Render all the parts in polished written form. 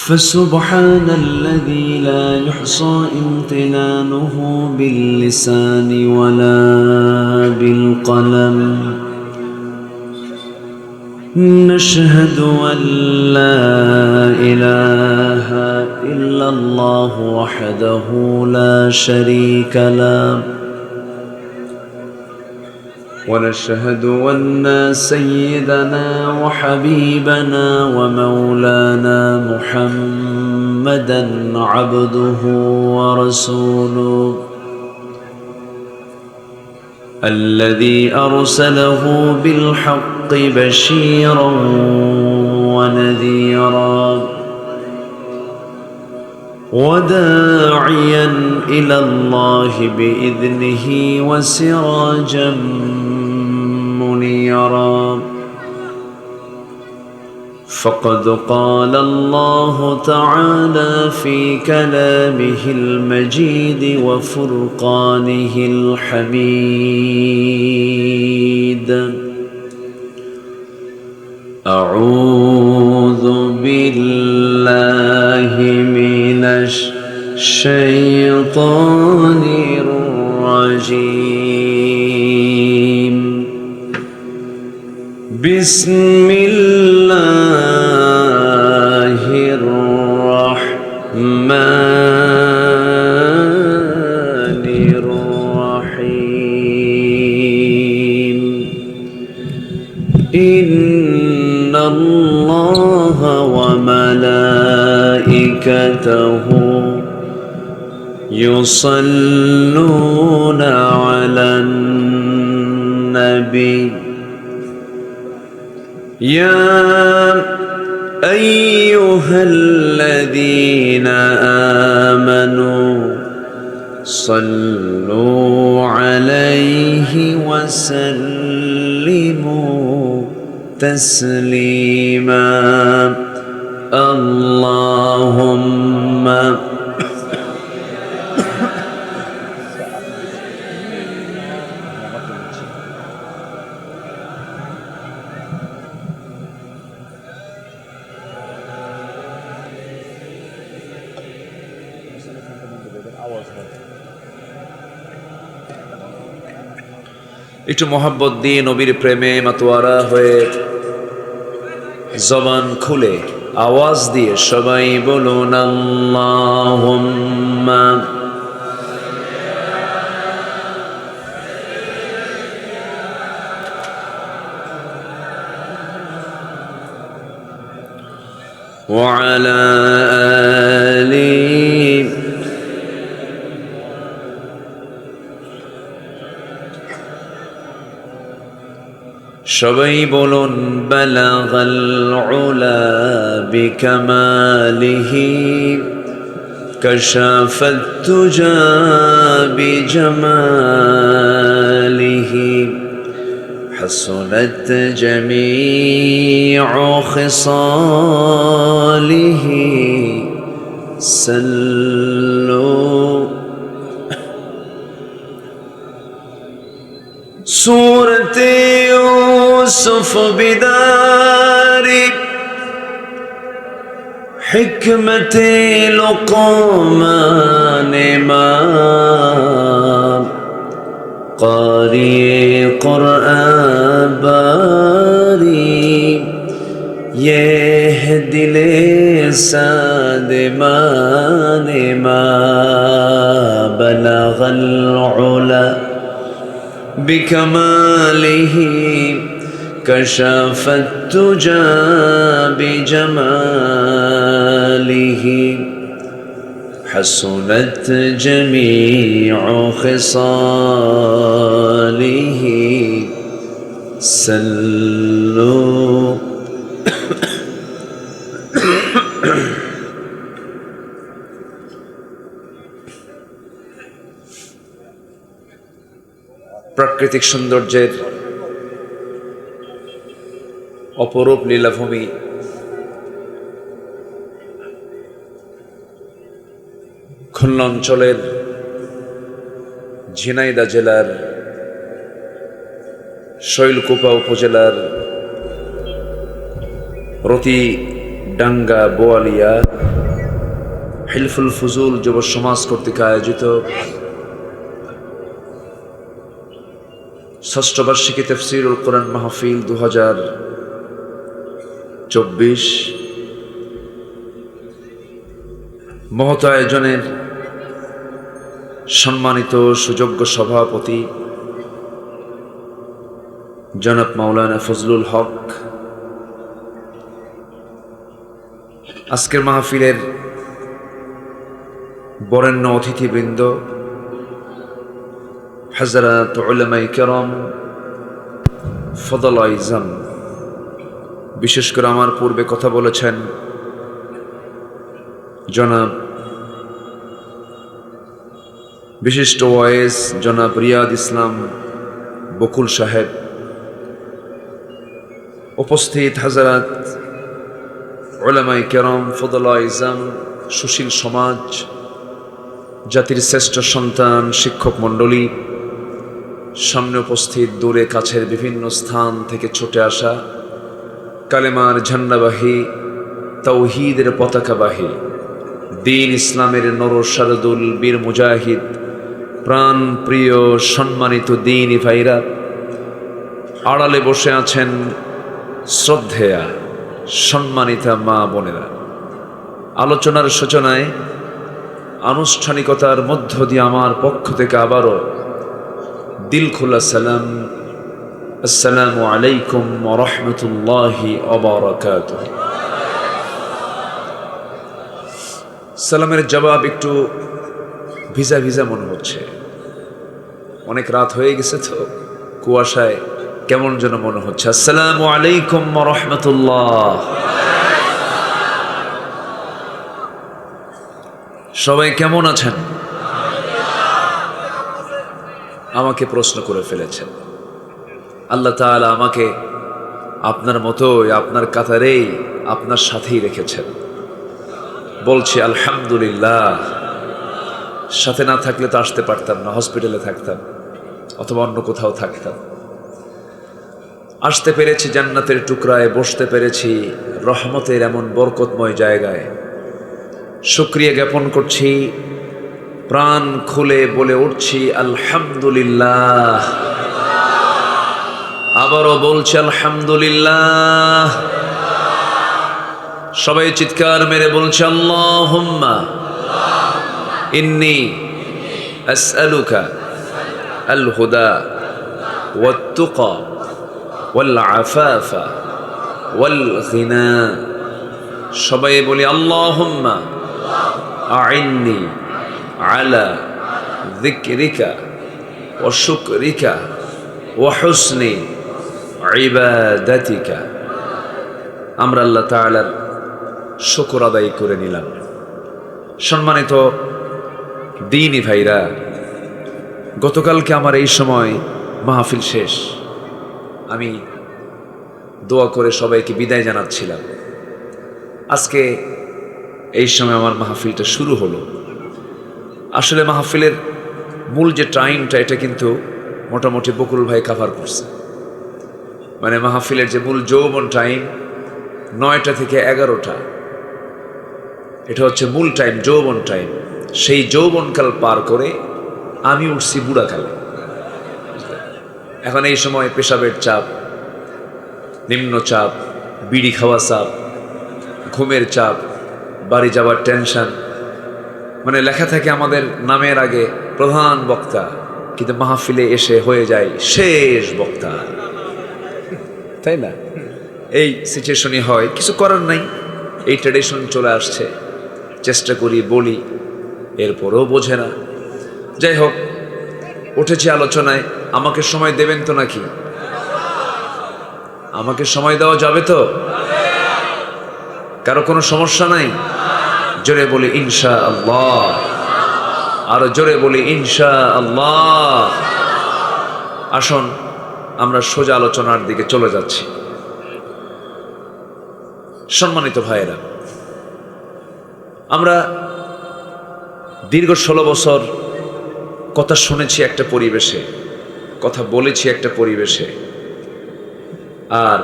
فسبحان الذي لا يحصى امتنانه باللسان ولا بالقلم. نشهد أن لا إله إلا الله وحده لا شريك له، ونشهد أن سيدنا وحبيبنا ومولانا محمدًا عبده ورسوله الذي أرسله بالحق بشيرا ونذيرا وداعيا إلى الله بإذنه وسراجا منيرا. فقد قال الله تعالى في كلامه المجيد وفرقانه الحميد: أعوذ بالله من الشيطان الرجيم. بسم الله الرحمن الرحيم. إن الله وملائكته يصلون على النبي يا أيها الذين آمنوا صلوا عليه وسلموا تسليما. اللهم একটু মোহাব্বত দিয়ে নবীর প্রেমে মাতোয়ারা হয়ে জবান খুলে আওয়াজ দিয়ে সবাই বলুন আল্লাহুম্মা ওয়া আলা আলি। সবাই বলুন বালাগাল উলা বিকামালিহি কাশাফাত তুজা বিজামালিহি হাসুনাত জামিউ খিসালিহি সাল্লু। সূরতে ইউসুফ বিদারি হিকমতে লুকমান ইমাম قاری قرآن باری یہ دل سادمان ما بلغ العلا بكماله كشف التجا بجماله حسنت جميع خصاله سلوا প্রাকৃতিক সৌন্দর্যের অপরূপ লীলাভূমি খুলনা অঞ্চলের ঝিনাইদহ জেলার শৈলকুপা উপজেলার রতি ডাঙ্গা বোয়ালিয়া হিলফুল ফুজুল যুব সমাজ কর্তৃক আয়োজিত ষষ্ঠ বার্ষিকী তাফসীরুল কোরআন মাহফিল 2024 মহৎ আয়োজনের সম্মানিত সুযোগ্য সভাপতি জনাব মাওলানা ফজলুল হক, আজকের মাহফিলের বরেণ্য অতিথিবৃন্দ, হযরত উলামায়ে কেরাম, ফদল আইজাম, বিশেষ করে আমার পূর্বে কথা বলেছেন জনাব বিশিষ্ট ওয়াইজ জনাব রিয়াদ ইসলাম বকুল সাহেব, উপস্থিত হযরত উলামায়ে কেরাম, ফদল আইজাম, সুশীল সমাজ, জাতির শ্রেষ্ঠ সন্তান, শিক্ষক মণ্ডলী, সামনে উপস্থিত দূরে কাছের বিভিন্ন স্থান থেকে ছুটে আসা কালেমার ঝান্ডাবাহী, তাওহীদের পতাকাবাহী, দ্বীন ইসলামের নরসারদুল বীর মুজাহিদ, প্রাণ প্রিয় সম্মানিত দ্বীনী ভাইরা, আড়ালে বসে আছেন শ্রদ্ধেয়া সম্মানিতা মা বোনেরা। আলোচনার সূচনায় আনুষ্ঠানিকতার মধ্য দিয়ে আমার পক্ষ থেকে আবারও দিল খোলা সালাম, আসসালামু আলাইকুম ওয়া রাহমাতুল্লাহি ওয়া বারাকাতুহু। সালামের জবাব একটু ভিজা ভিজা মনে হচ্ছে, অনেক রাত হয়ে গেছে তো কুয়াশায় কেমন যেন মনে হচ্ছে। আসসালামু আলাইকুম ওয়া রাহমাতুল্লাহ। সবাই কেমন আছেন? আমাকে প্রশ্ন করে ফেলেছেন। আল্লাহ তাআলা আমাকে আপনার মতোই, আপনার কাতারেই, আপনার সাথেই রেখেছেন। বলছি আলহামদুলিল্লাহ। সাথে না থাকলে তো আসতে পারতাম না, হসপিটালে থাকতাম অথবা অন্য কোথাও থাকতাম। আসতে পেরেছি জান্নাতের টুকরায়, বসতে পেরেছি রহমতের এমন বরকতময় জায়গায়। শুকরিয়া জ্ঞাপন করছি, প্রাণ খুলে বলে উঠছি আলহামদুলিল্লাহ। আবারও বলছি আলহামদুলিল্লাহ। সবাই চিৎকার মেরে বলছে আল্লাহুম্মা ইন্নী আসআলুকা আল হুদা ওয়াত তুকা ওয়াল আফাফা ওয়াল গিনা। সবাই বলি আল্লাহুম্মা আইন্নি আলা যিকরিকা ওয়া শুকরিকা ওয়া হুসনি ইবাদাতিকা। আমরা আল্লাহ তাআলার শুকর আদায় করে নিলাম। সম্মানিত দ্বীনী ভাইরা, গতকালকে আমার এই সময় মাহফিল শেষ, আমি দোয়া করে সবাইকে বিদায় জানাচ্ছিলাম। আজকে এই সময় আমার মাহফিলটা শুরু হলো। আসলে মাহফিলের মূল যে টাইমটা, এটা কিন্তু মোটামুটি বকুল ভাই কাভার করছে। মানে মাহফিলের যে মূল যৌবন টাইম 9টা থেকে 11টা, এটা হচ্ছে মূল টাইম, যৌবন টাইম। সেই যৌবনকাল পার করে আমি উঠছি বুড়াকালে। এখন এই সময় পেশাবের চাপ, নিম্নচাপ, বিড়ি খাওয়া চাপ, ঘুমের চাপ, বাড়ি যাওয়ার টেনশন, মানে লেখা থাকে আমাদের নামের আগে প্রধান বক্তা, কিন্তু মাহফিলে এসে হয়ে যায় শেষ বক্তা, তাই না? এই সিচুয়েশনই হয়, কিছু করার নাই, এই ট্র্যাডিশন চলে আসছে। চেষ্টা করি, বলি, এরপরেও বোঝে না। যাই হোক, উঠেছি আলোচনায়। আমাকে সময় দেবেন তো নাকি? আমাকে সময় দেওয়া যাবে তো? কারো কোনো সমস্যা নাই? জোরে বলি ইনশাআল্লাহ। আরো জোরে বলি ইনশাআল্লাহ। আসুন আমরা সোজা আলোচনার দিকে চলে যাচ্ছি। সম্মানিত ভাইয়েরা, আমরা দীর্ঘ 16 বছর কথা শুনেছি একটা পরিবেশে, কথা বলেছি একটা পরিবেশে, আর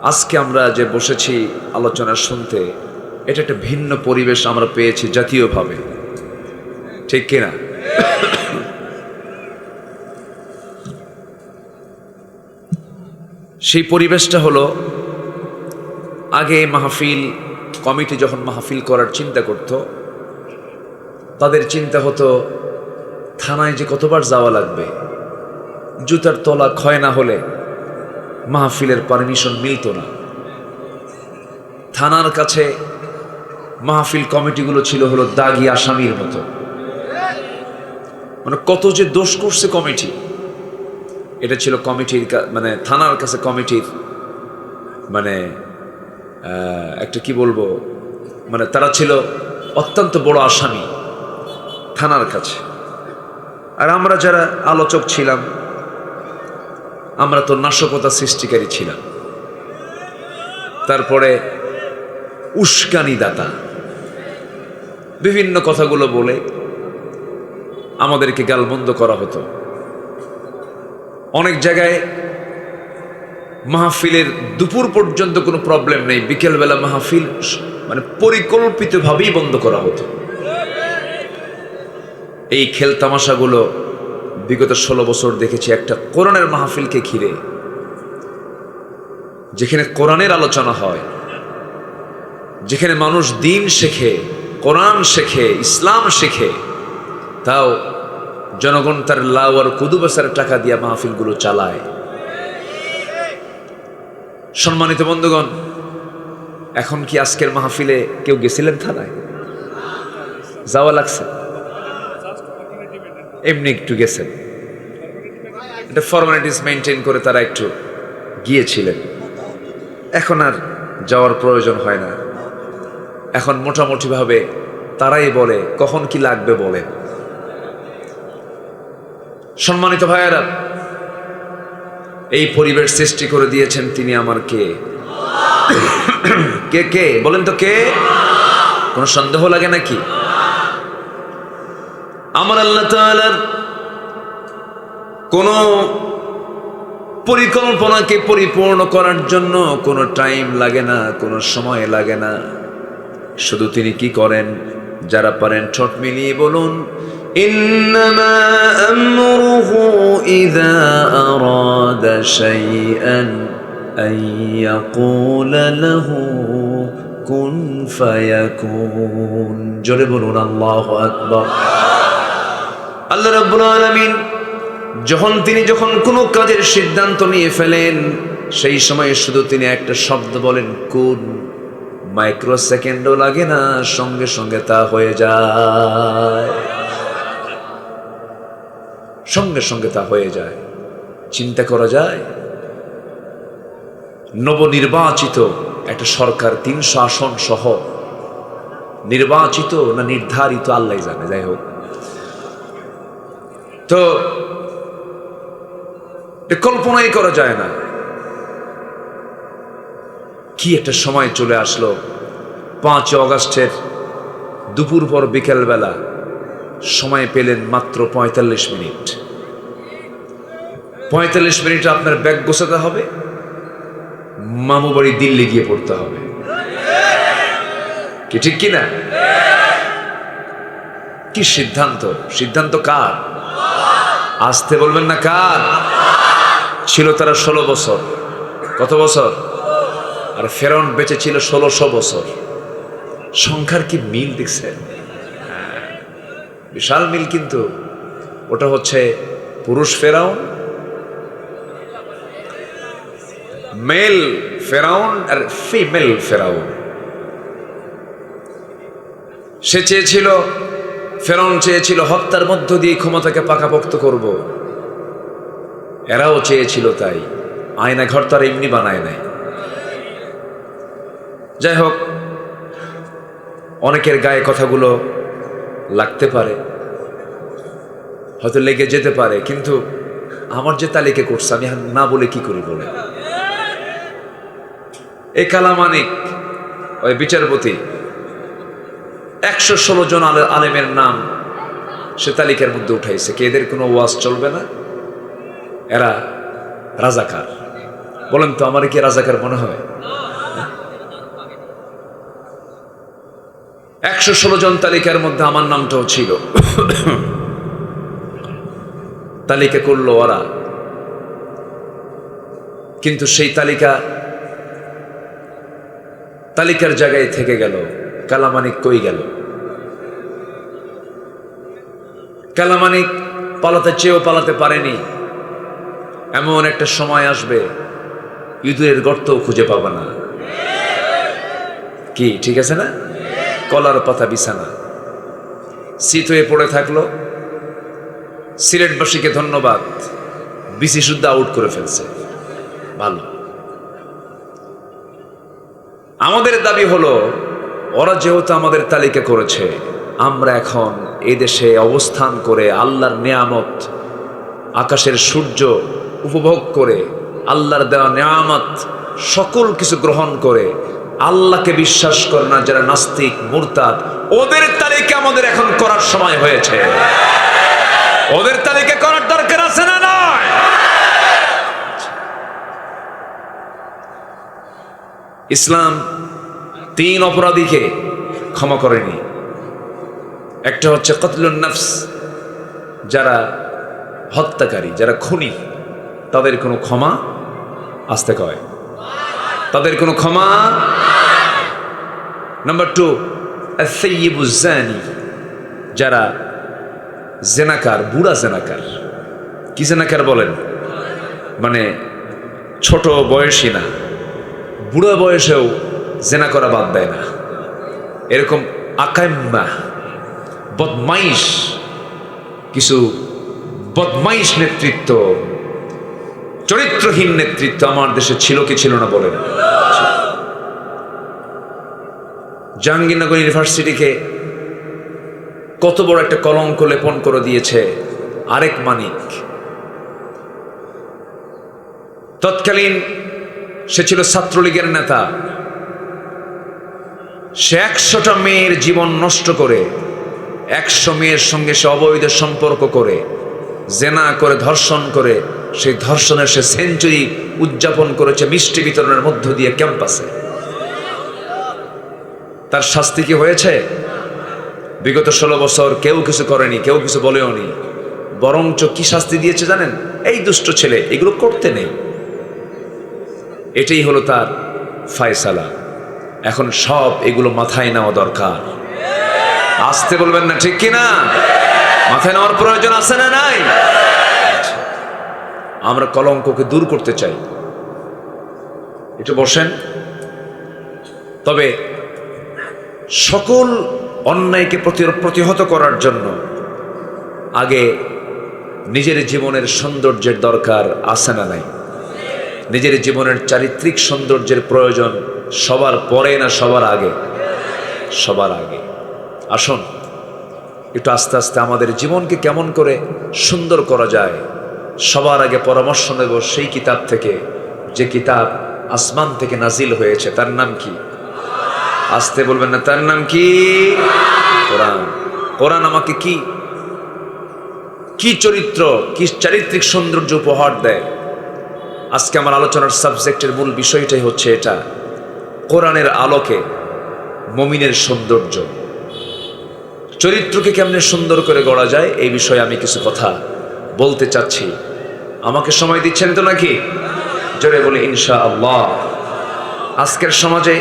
আজকে আমরা যে বসেছি আলোচনা শুনতে, এটা একটা ভিন্ন পরিবেশ আমরা পেয়েছি জাতীয়ভাবে, ঠিক কিনা? সেই পরিবেশটা হলো, আগে মাহফিল কমিটি যখন মাহফিল করার চিন্তা করত, তাদের চিন্তা হতো থানায় যে কতবার যাওয়া লাগবে, জুতার তলা ক্ষয় না হলে মাহফিলের পারমিশন মিলত না। থানার কাছে মাহফিল কমিটিগুলো ছিল হলো দাগি আসামির মতো, মানে কত যে দোষ করছে কমিটি, এটা ছিল কমিটির মানে থানার কাছে কমিটির মানে একটা কি বলবো, মানে তারা ছিল অত্যন্ত বড় আসামি থানার কাছে। আর আমরা যারা আলোচক ছিলাম, আমরা তো নাশকতা সৃষ্টিকারী ছিলাম। তারপরে উস্কানি দাতা, বিভিন্ন কথাগুলো বলে আমাদেরকে গালমন্দ করা হতো। অনেক জায়গায় মাহফিলের দুপুর পর্যন্ত কোনো প্রবলেম নেই, বিকেলবেলা মাহফিল মানে পরিকল্পিতভাবেই বন্ধ করা হতো। এই খেল তামাশাগুলো বিগত 16 বছর দেখেছি। একটা কোরআনের মাহফিলকে ঘিরে, যেখানে কোরআনের আলোচনা হয়, যেখানে মানুষ দিন শেখে, কোরআন শেখে, ইসলাম শেখে, তাও জনগণ তার লাউ আর কুদুবাসার টাকা দিয়ে মাহফিলগুলো চালায়। সম্মানিত বন্ধুগণ, এখন কি আজকের মাহফিলে কেউ গেছিলেন থানায়? যাওয়া লাগছে? এমনি একটু গেছেন, এটা ফর্মালিটিস মেনটেন করে তারা একটু গিয়েছিলেন। এখন আর যাওয়ার প্রয়োজন হয় না। এখন মোটামুটি ভাবে তারাই বলে কখন কি লাগবে বলেন। সম্মানিত ভাইয়েরা, এই পরিবেশ সৃষ্টি করে দিয়েছেন তিনি আমার কে? কে কে বলেন তো, কে? কোনো সন্দেহ লাগে নাকি? আমার আল্লাহ তাআলার কোন পরিকল্পনাকে পরিপূর্ণ করার জন্য কোনো টাইম লাগে না, কোনো সময় লাগে না। শুধু তিনি কি করেন? যারা পারেন ঠোঁট মিলিয়ে বলুন, ইন্নামা আমরুহু ইযা আরাদা শাইআন আন ইয়াকুলা লাহু কুন ফায়াকুন। জোরে বলুন আল্লাহু আকবার। আল্লাহ রাব্বুল আলামিন যখন কোনো কাজের সিদ্ধান্ত নিয়ে ফেলেন, সেই সময় শুধু তিনি একটা শব্দ বলেন, কুন। মাইক্রো সেকেন্ডও লাগে না, সঙ্গে সঙ্গে তা হয়ে যায়, সঙ্গে সঙ্গে তা হয়ে যায়। চিন্তা করা যায়, নবনির্বাচিত একটা সরকার 300 আসন সহ, নির্বাচিত না নির্ধারিত আল্লাহ জানে, যাই হোক, তো কল্পনাই করা যায় না। কি একটা সময় চলে আসলো। 5 অগাস্টের দুপুর পর বিকেলবেলা সময় পেলেন মাত্র 45 মিনিট। 45 মিনিটে আপনার ব্যাগ গোছাতে হবে, মামু বাড়ি দিল্লি গিয়ে পড়তে হবে, কি ঠিক কিনা? কি সিদ্ধান্ত! সিদ্ধান্ত কার? আসতে বলবেন না কার? ছিল তারা 16 বছর। কত বছর? আর ফেরাউন বেঁচে ছিল 1600 বছর। সংখ্যার কি মিল দেখছেন? বিশাল মিল। কিন্তু ওটা হচ্ছে পুরুষ ফেরাউন, মেল ফেরাউন আর ফিমেল ফেরাউন। সে চেয়েছিল, ফেরাউন চেয়েছিল হত্যার মধ্য দিয়ে ক্ষমতাকে পাকাপোক্ত করব। এরাও চেয়েছিল তাই। আয়না ঘর তো আর এমনি বানায় নাই। যাই হোক, অনেকের গায়ে কথাগুলো লাগতে পারে, হয়তো লেগে যেতে পারে, কিন্তু আমার যে তালিকা করছে আমি না বলে কি করি বলে। এই কালামানিক ওই বিচারপতি 116 জন আলেমের নাম সে তালিকার মধ্যে উঠাইছে। কে এদের কোনো ওয়াজ চলবে না? এরা রাজাকার। বলেন তো, আমার কি রাজাকার মনে হয়? 116 জন তালিকার মধ্যে আমার নামটাও ছিল। তালিকা করলো ওরা, কিন্তু সেই তালিকার জায়গায় থেকে গেল। কালামানিক কই গেল? কালামানিক পালাতে চেয়েও পালাতে পারেনি। এমন একটা সময় আসবে ইঁদুরের গর্তও খুঁজে পাবে না। কি ঠিক আছে না? কলার পাতা বিছানা, শীত হয়ে পড়ে থাকলো। সিলেটবাসীকে ধন্যবাদ, বিসি শুদ্ধ আউট করে ফেলছে। ভালো। আমাদের দাবি হলো, ওরা যেহেতু আমাদের তালিকা করেছে, আমরা এখন এই দেশে অবস্থান করে আল্লাহর নিয়ামত, আকাশের সূর্য উপভোগ করে, আল্লাহর দেওয়া নিয়ামত সকল কিছু গ্রহণ করে, আল্লাহকে বিশ্বাস করে না যারা নাস্তিক মুরতাদ, ওদের তালিকা আমাদের এখন করার সময় হয়েছে। ওদের তালিকা করার দরকার আছে না নয়? ইসলাম 3 অপরাধীকে ক্ষমা করেনি। একটা হচ্ছে কতলুন নফস, যারা হত্যাকারী, যারা খুনি, তাদের কোনো ক্ষমা, আসতে কয়, তাদের কোনো ক্ষমা। নাম্বার 2 আস-সাইয়্যিবুজ জানি, যারা জেনাকার, বুড়া জেনাকার। কি জেনাকার বলেন? মানে ছোট বয়সী না, বুড়া বয়সেও জেনা করা বাদ দেয় না, এরকম আকাইম্মা, বদমাইশ, কিছু বদমাইশ নেতৃত্ব, চরিত্রহীন নেতৃত্ব আমার দেশে ছিল কি ছিল না বলেন? জাহাঙ্গীরনগর ইউনিভার্সিটিকে কত বড় একটা কলঙ্ক লেপন করে দিয়েছে আরেক মানিক। তৎকালীন সে ছিল ছাত্রলীগের নেতা। সে 100টা মেয়ের জীবন নষ্ট করে, 100 মেয়ের সঙ্গে সে অবৈধ সম্পর্ক করে, জেনা করে, ধর্ষণ করে, সেই ধর্ষণের সে সেঞ্চুরি উদযাপন করেছে মিষ্টি বিতরণের মধ্য দিয়ে ক্যাম্পাসে। তার শাস্তি কি হয়েছে? বিগত 16 বছর কেউ কিছু করেনি, কেউ কিছু বলেও নি। বরঞ্চ কি শাস্তি দিয়েছে জানেন? এই দুষ্ট ছেলে, এগুলো করতে নেই, এটাই হলো তার ফায়সালা। এখন সব এগুলো মাথায় নেওয়া দরকার। আসতে বলবেন না, ঠিক কিনা? মাথায় নেওয়ার প্রয়োজন আছে না নাই? আমরা কলঙ্ককে দূর করতে চাই। একটু বসেন। তবে সকল অন্যায়কে প্রতিহত করার জন্য আগে নিজের জীবনের সৌন্দর্যের দরকার আছে না নাই? নিজের জীবনের চারিত্রিক সৌন্দর্যের প্রয়োজন সবার পরে না সবার আগে? সবার আগে। আসুন একটু আস্তে আস্তে আমাদের জীবনকে কেমন করে সুন্দর করা যায়, সবার আগে পরামর্শ নেব সেই কিতাব থেকে, যে কিতাব আসমান থেকে নাজিল হয়েছে। তার নাম কি? আসতে বলবেন না, তার নাম কি? কোরআন। কোরআন আমাকে কি কি চরিত্র, কি চারিত্রিক সৌন্দর্য উপহার দেয়। আজকে আমার আলোচনার সাবজেক্টের মূল বিষয়টাই হচ্ছে এটা, কোরআনের আলোকে মুমিনের সৌন্দর্য, চরিত্রকে কেমনে সুন্দর করে গড়া যায়, এই বিষয়ে আমি কিছু কথা বলতে চাচ্ছি। আমাকে সময় দিচ্ছেন তো নাকি? জোরে বলি ইনশাআল্লাহ। আজকের সমাজে,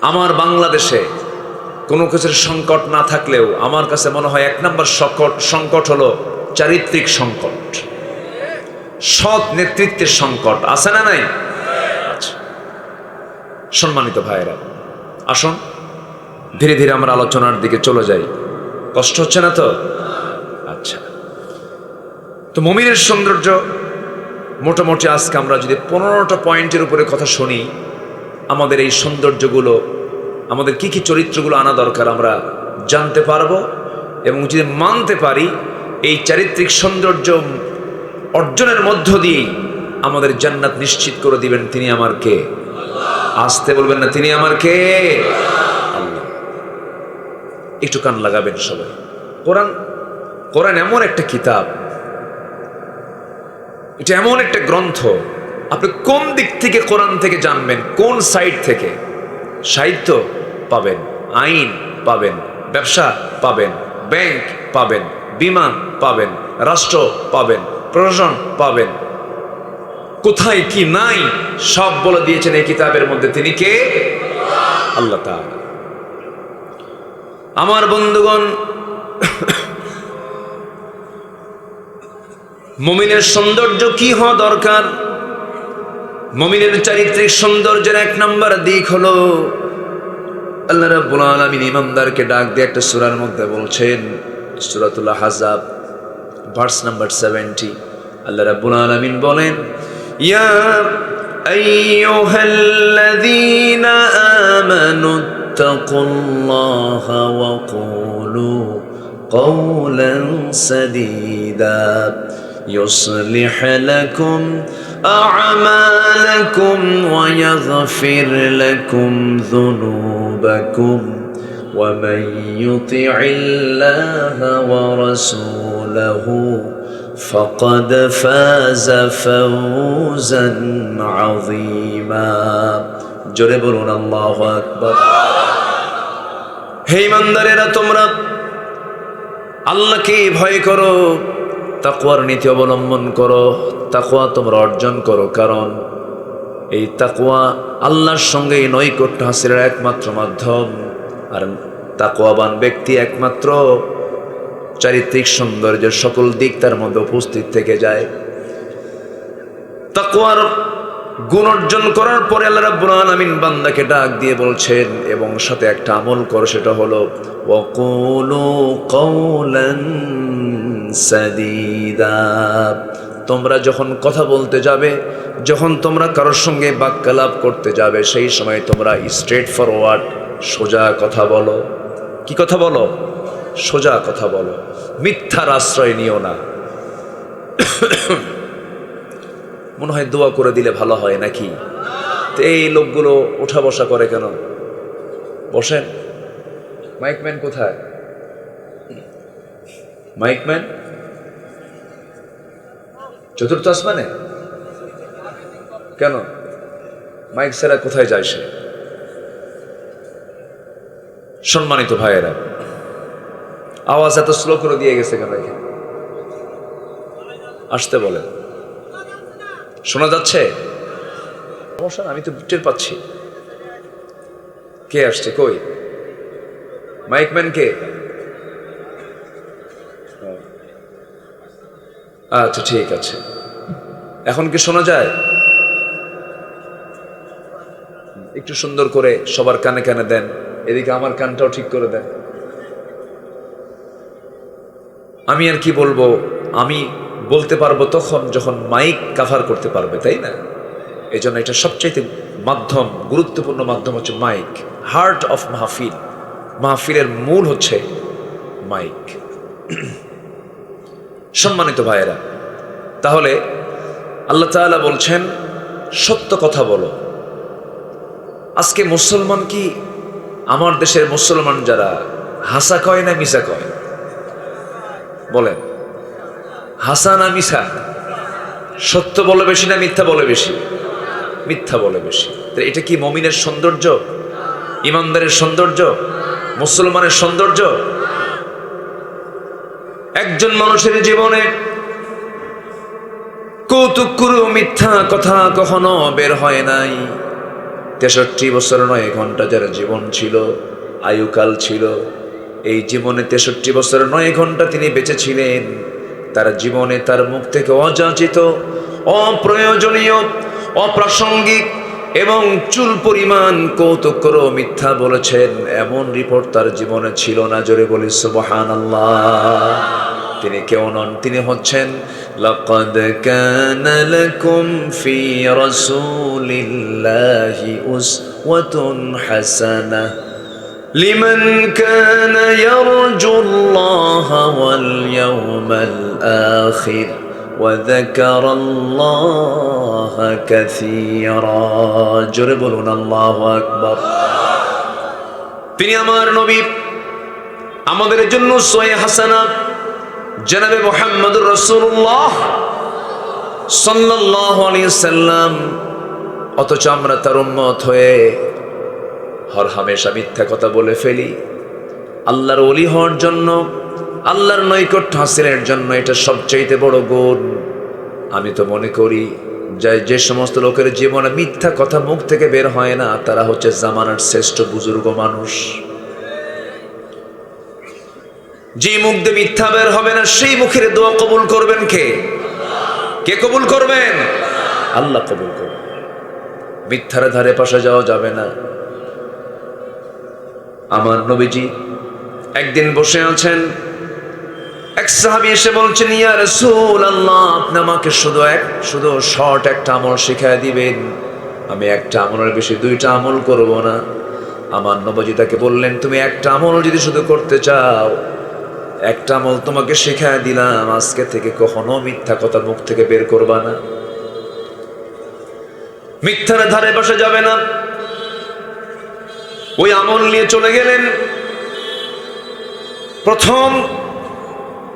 আমার বাংলাদেশে কোনো কিছুর সংকট না থাকলেও আমার কাছে মনে হয় 1 নম্বর সংকট হলো চারিত্রিক সংকট, সৎ নেতৃত্বের সংকট। আছে না নাই? আচ্ছা, সম্মানিত ভাইয়েরা, আসুন ধীরে ধীরে আমরা আলোচনার দিকে চলে যাই। কষ্ট হচ্ছে না তো? আচ্ছা, তো মুমিনের সৌন্দর্য মোটামুটি আজকে আমরা যদি 15টা পয়েন্টের উপরে কথা শুনি, আমাদের এই সৌন্দর্যগুলো, আমাদের কি কি চরিত্রগুলো আনা দরকার আমরা জানতে পারবো। এবং যদি মানতে পারি, এই চারিত্রিক সৌন্দর্য অর্জনের মধ্য দিয়ে আমাদের জান্নাত নিশ্চিত করে দিবেন। তিনি আমার কে? আসতে বলবেন না, তিনি আমার কে? আল্লাহ। একটু কান লাগাবেন সবাই। কোরআন এমন একটা কিতাব, এটা এমন একটা গ্রন্থ, আপনি কোন দিক থেকে কোরআন থেকে জানবেন, কোন সাইড থেকে? সাহিত্য, পাবেন, আইন পাবেন, ব্যবসা পাবেন, ব্যাংক পাবেন, বিমা পাবেন, রাষ্ট্র পাবেন, প্রশাসন পাবেন। কোথায় কি নাই সব বলে দিয়েছেন এই কিতাবের মধ্যে। তিনি কে? আল্লাহ তাআলা। আমার বন্ধুগণ, মুমিনের সৌন্দর্য কি হওয়া দরকার? মুমিনের চারিত্রিক সৌন্দর্যের এক নম্বর দিক হলো আল্লাহ রাব্বুল আলামিন ইমানদারকে ডাক দিয়ে একটা সূরার মধ্যে বলছেন, সূরাতুল আহজাব ভার্স নাম্বার 70। আল্লাহ রাব্বুল আলামিন বলেন, ইয়া আইয়ুহাল্লাযীনা আমানু তাকুল্লাহা ওয়া কুলু কওলান সাদীদা يصلح لكم أعمالكم ويغفر لكم ذنوبكم ومن يطع الله ورسوله فقد فاز فوزا عظيما জোরে বলুন আল্লাহু আকবার। হে ইমানদারেরা, তোমরা আল্লাহকে ভয় করো, তাকওয়ার নীতি অবলম্বন করো, তাকওয়া তোমরা অর্জন করো। কারণ এই তাকওয়া আল্লাহর সঙ্গে নৈকট্য হাসিলের একমাত্র মাধ্যম। আর তাকওয়াবান ব্যক্তি একমাত্র চারিত্রিক সৌন্দর্যের সকল দিক তার মধ্যে উপস্থিত থেকে যায়। তাকওয়ার গুণ অর্জন করার পরে আল্লাহ রাব্বুল আলামিন বান্দাকে ডাক দিয়ে বলছেন, এবং সাথে একটা আমল করো, সেটা হলো ওয়াকুলু কওলান সাদীদা। তোমরা যখন কথা বলতে যাবে, যখন তোমরা কারোর সঙ্গে বাক্যালাপ করতে যাবে, সেই সময় তোমরা স্ট্রেট ফরওয়ার্ড, সোজা কথা বলো। কি কথা বলো? সোজা কথা বলো, মিথ্যার আশ্রয় নিও না। মনে হয় দোয়া করে দিলে ভালো হয় নাকি? তো এই লোকগুলো ওঠা বসা করে কেন? বসেন। মাইকম্যান কোথায়? মাইকম্যান চতুর্থ আসমানে কেন? মাইক ছাড়া কোথায় যায় সে? সম্মানিত ভাইয়েরা, আওয়াজ এত স্লো করে দিয়ে গেছে কেন? এখানে আসতে বলেন। শোনা যাচ্ছে? সমস্যা না, আমি তো টের পাচ্ছি। কে আসছে? কই মাইকম্যান? কে? আচ্ছা ঠিক আছে। এখন কি শোনা যায়? একটু সুন্দর করে সবার কানে কানে দেন, এদিকে আমার কানটাও ঠিক করে দেন। আমি আর কি বলবো? আমি বলতে পারবো তখন যখন মাইক কাভার করতে পারবে, তাই না? এই জন্য এটা সবচাইতে মাধ্যম, গুরুত্বপূর্ণ মাধ্যম হচ্ছে মাইক। হার্ট অফ মাহফিল, মাহফিলের মূল হচ্ছে মাইক। সম্মানিত ভাইয়েরা, তাহলে আল্লাহ তাআলা বলছেন সত্য কথা বলো। আজকে মুসলমান কি, আমার দেশের মুসলমান যারা, হাসা কয় না মিশা কয়? বলেন, হাসা না মিশা? সত্য বলে বেশি না মিথ্যা বলে বেশি? মিথ্যা বলে বেশি। তো এটা কি মুমিনের সৌন্দর্য, ইমানদারের সৌন্দর্য, মুসলমানের সৌন্দর্য? একজন মানুষের জীবনে কৌতুককুরু মিথ্যা কথা কখনো বের হয় নাই। 63 বছর 9 ঘন্টা যার জীবন ছিল, আয়ুকাল ছিল, এই জীবনে 63 বছর 9 ঘন্টা তিনি বেঁচে ছিলেন। তার জীবনে তার মুখ থেকে অযাচিত, অপ্রয়োজনীয়, অপ্রাসঙ্গিক এবং চুল পরিমাণ কৌতুককুরু মিথ্যা বলেছেন এমন রিপোর্ট তার জীবনে ছিল না। জোরে বলি সুবহানাল্লাহ। তিনি কেউ নন, তিনি হচ্ছেন লাকাদ কানা লাকুম ফি রাসূলিল্লাহি উসওয়াতুন হাসানাহ লিমান কানা ইয়ারজুল্লাহা ওয়াল ইয়াওমাল আখির ওয়া যাকারাল্লাহা কাসীরা। জোরে বলুন আল্লাহু আকবার। তিনি আমার নবী, আমাদের জন্য উসওয়া হাসানা জনাবে মুহাম্মদুর রাসূলুল্লাহ সাল্লাল্লাহু আলাইহি সাল্লাম। অথচ আমরা তার উম্মত হয়ে হর হামেশা মিথ্যা কথা বলে ফেলি। আল্লাহর ওলি হওয়ার জন্য, আল্লাহর নৈকট্য হাসিলের জন্য এটা সবচাইতে বড় গুণ। আমি তো মনে করি যে সমস্ত লোকের জীবনে মিথ্যা কথা মুখ থেকে বের হয় না, তারা হচ্ছে জামানার শ্রেষ্ঠ বুজুর্গ মানুষ। যে মুখ দিয়ে মিথ্যা বের হবে না, সেই মুখের দোয়া কবুল করবেন কে? কে কবুল করবেন? আল্লাহ কবুল করবেন। মিথ্যার ধারে পাশে যাওয়া যাবে না। আমার নবীজি একদিন বসে আছেন, এক সাহাবী এসে বলছেন, ইয়া রাসূলুল্লাহ, আপনি আমাকে শুধু শর্ট একটা আমল শিখায় দিবেন, আমি একটা আমলের বেশি দুইটা আমল করব না। আমার নবীজি তাকে বললেন, তুমি একটা আমল যদি শুধু করতে চাও, একটা আমল তোমাকে শিখায় দিলাম, আজকে থেকে কখনো মিথ্যা কথা মুখ থেকে বের করবা না, মিথ্যার ধারে বসে যাবে না। ওই আমল নিয়ে চলে গেলেন।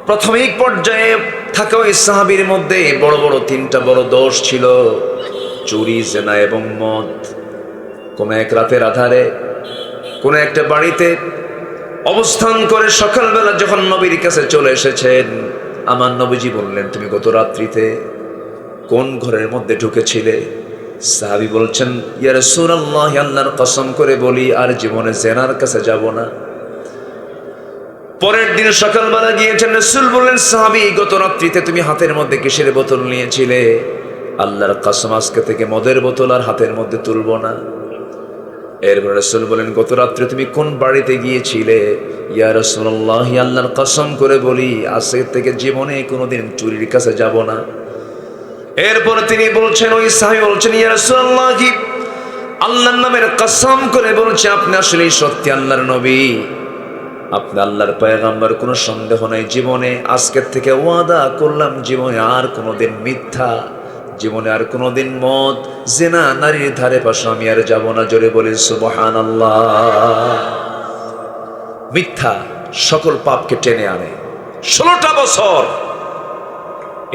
প্রাথমিক পর্যায়ে থাকা ওই সাহাবীর মধ্যে বড় বড় তিনটা বড় দোষ ছিল: চুরি, জেনা এবং মদ। কোন এক রাতের আধারে কোন একটা বাড়িতে অবস্থান করে সকালবেলা যখন নবীর কাছে চলে এসেছেন, আমার নবীজি বললেন, তুমি গত রাত্রিতে কোন ঘরের মধ্যে ঢুকেছিলে? সাহাবী বলছেন, ইয়া রাসূলুল্লাহ, আল্লাহর কসম করে বলি আর জীবনে জেনার কাছে যাব না। পরের দিন সকালবেলা গিয়েছেন, রাসূল বললেন, সাহাবী, গত রাত্রিতে তুমি হাতের মধ্যে কিসের বোতল নিয়েছিলে? আল্লাহর কসম, আজকে থেকে মদের বোতল আর হাতের মধ্যে তুলব না। এরপর রাসূল বলেন, গত রাত্রে তুমি কোন বাড়িতে গিয়েছিলে? ইয়া রাসূলুল্লাহ, আল্লাহর কসম করে বলি আজকে থেকে জীবনে কোনোদিন চুরির কাছে যাব না। এরপর তিনি বলছেন, ওই সাহাবী বলছেন, ইয়া রাসূলুল্লাহ, কি আল্লাহর নামের কসম করে বলছে আপনি আসলেই সত্যি আল্লাহর নবী, আপনি আল্লাহর পয়গম্বর, কোনো সন্দেহ নাই। জীবনে আজকের থেকে ওয়াদা করলাম, জীবনে আর কোনোদিন মিথ্যা, জীবনে আর কোনোদিন মদ, জেনা, নারীর ধারে পাশে আমি আর যাব না। জোরে বলি সুবহানাল্লাহ। মিথ্যা সকল পাপকে টেনে আনে। 16টা বছর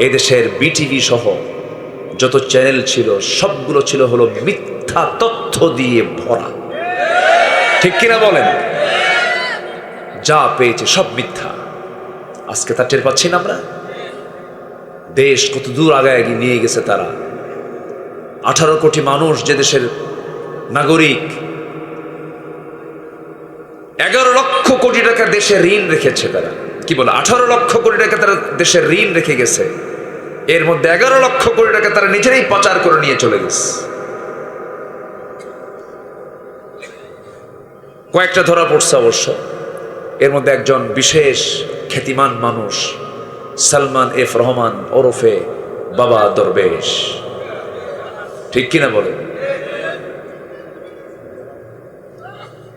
এদেশের বিটিভি সহ যত চ্যানেল ছিল সবগুলো ছিল হলো মিথ্যা তথ্য দিয়ে ভরা। ঠিক কিনা বলেন? যা পেয়েছে সব মিথ্যা। আজকে তা টের পাচ্ছি না আমরা। দেশ কত দূর আগায় নিয়ে গেছে তারা। 18 কোটি মানুষ যে দেশের নাগরিক, 11 লক্ষ কোটি টাকা দেশে ঋণ রেখেছে তারা। কি বলে, 18 লক্ষ কোটি টাকা তারা দেশের ঋণ রেখে গেছে। এর মধ্যে 11 লক্ষ কোটি টাকা তারা নিজেরাই পাচার করে নিয়ে চলে গেছে। কয়েকটা ধরা পড়ছে অবশ্য। এর মধ্যে একজন বিশেষ খ্যাতিমান মানুষ, সালমান এফ রহমান ওরফে বাবা দরবেশ। ঠিক কিনা বলে?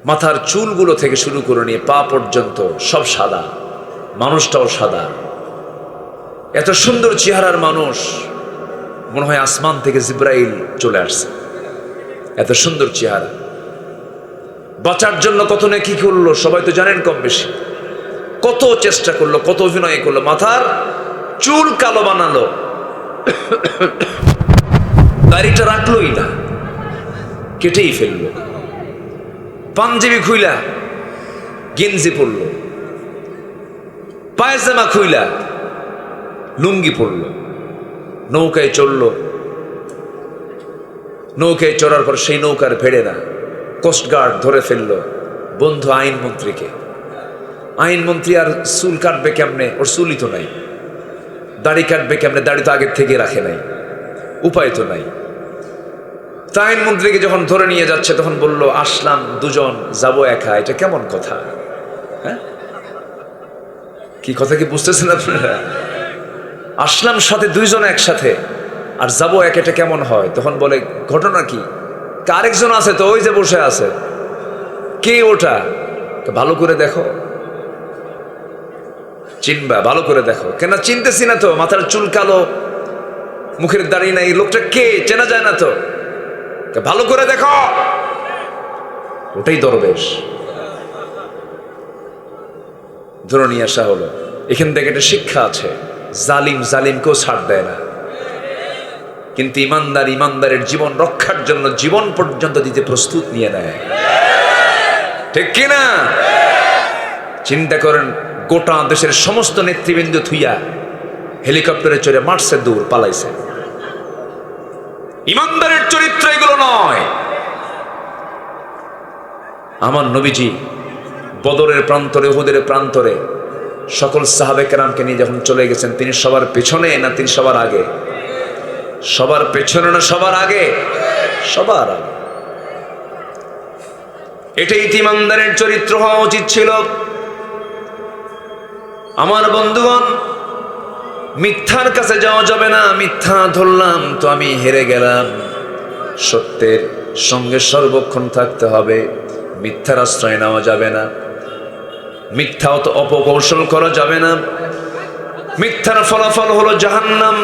মাথার চুলগুলো থেকে শুরু করে নিয়ে পা পর্যন্ত সব সাদা, মানুষটাও সাদা। এত সুন্দর চেহারার মানুষ, মনে হয় আসমান থেকে জিব্রাইল চলে আসছে। এত সুন্দর চেহারা। বাঁচার জন্য কত নেকি করলো সবাই তো জানেন কম বেশি। কত চেষ্টা করলো, কত অভিনয় করলো, মাথার চুল কালো বানালো, দাড়িটা রাখলোই না, কেটেই ফেললো। পাঞ্জাবি খুইলা গেঞ্জি পরলো, পায়জামা খুইলা লুঙ্গি পরলো, নৌকায় চললো। নৌকায় চড়ার পর সেই নৌকার ভেড়ে না কোস্টগার্ড ধরে ফেললো বন্ধু আইনমন্ত্রীকে। আইনমন্ত্রী আর চুল কাটবে কেমনে? ওর চুলই তো নাই। দাড়ি কাটবে কেমনে? দাড়ি তো আগের থেকে রাখে নাই, উপায় তো নাই। তা আইনমন্ত্রীকে যখন ধরে নিয়ে যাচ্ছে তখন বলল, আসলাম দুজন, যাব একা, এটা কেমন কথা? হ্যাঁ, কি কথা কি বুঝতেছেন আপনারা? আসলাম সাথে দুইজন একসাথে, আর যাবো এক, এটা কেমন হয়? তখন বলে, ঘটনা কি? আরেকজন আছে তো, ওই যে বসে আছে। কে ওটা? ভালো করে দেখো, চিনবা, ভালো করে দেখো। কেন চিনতেছি না তো, মাথার চুল কালো, মুখের দাড়ি নাই, লোকটা কে? চেনা যায় না তো। ভালো করে দেখো, ওটাই দরবেশ। ধরে নিয়ে আসা হলো। এখান থেকে একটা শিক্ষা আছে, জালিম জালিমকেও ছাড় দেয় না, কিন্তু ইমানদার ইমানদারের জীবন রক্ষার জন্য জীবন পর্যন্ত দিতে প্রস্তুত নিয়ে নেয়। ঠিক কিনা? চিন্তা করেন, গোটা দেশের সমস্ত নেতৃবৃন্দ থুইয়া হেলিকপ্টারে চড়ে মারছে, দূর পালাইছে। ইমানদারের চরিত্র এগুলো নয়। আমার নবীজি বদরের প্রান্তরে, উহুদের প্রান্তরে সকল সাহাবে কেরামকে নিয়ে যখন চলে গেছেন, তিনি সবার পেছনে না তিনি সবার আগে? সবার পেছনে না সবার আগে? সবার আগে। এটাই ইমানদারের চরিত্র হওয়া উচিত ছিল। আমার বন্ধুগণ, মিথ্যার কাছে যাওয়া যাবে না। মিথ্যা ধরলাম তো আমি হেরে গেলাম। সত্যের সঙ্গে সর্বক্ষণ থাকতে হবে। মিথ্যার আশ্রয় নেওয়া যাবে না। মিথ্যা অপকৌশল করা যাবে না। মিথ্যার ফলাফল হলো জাহান্নাম,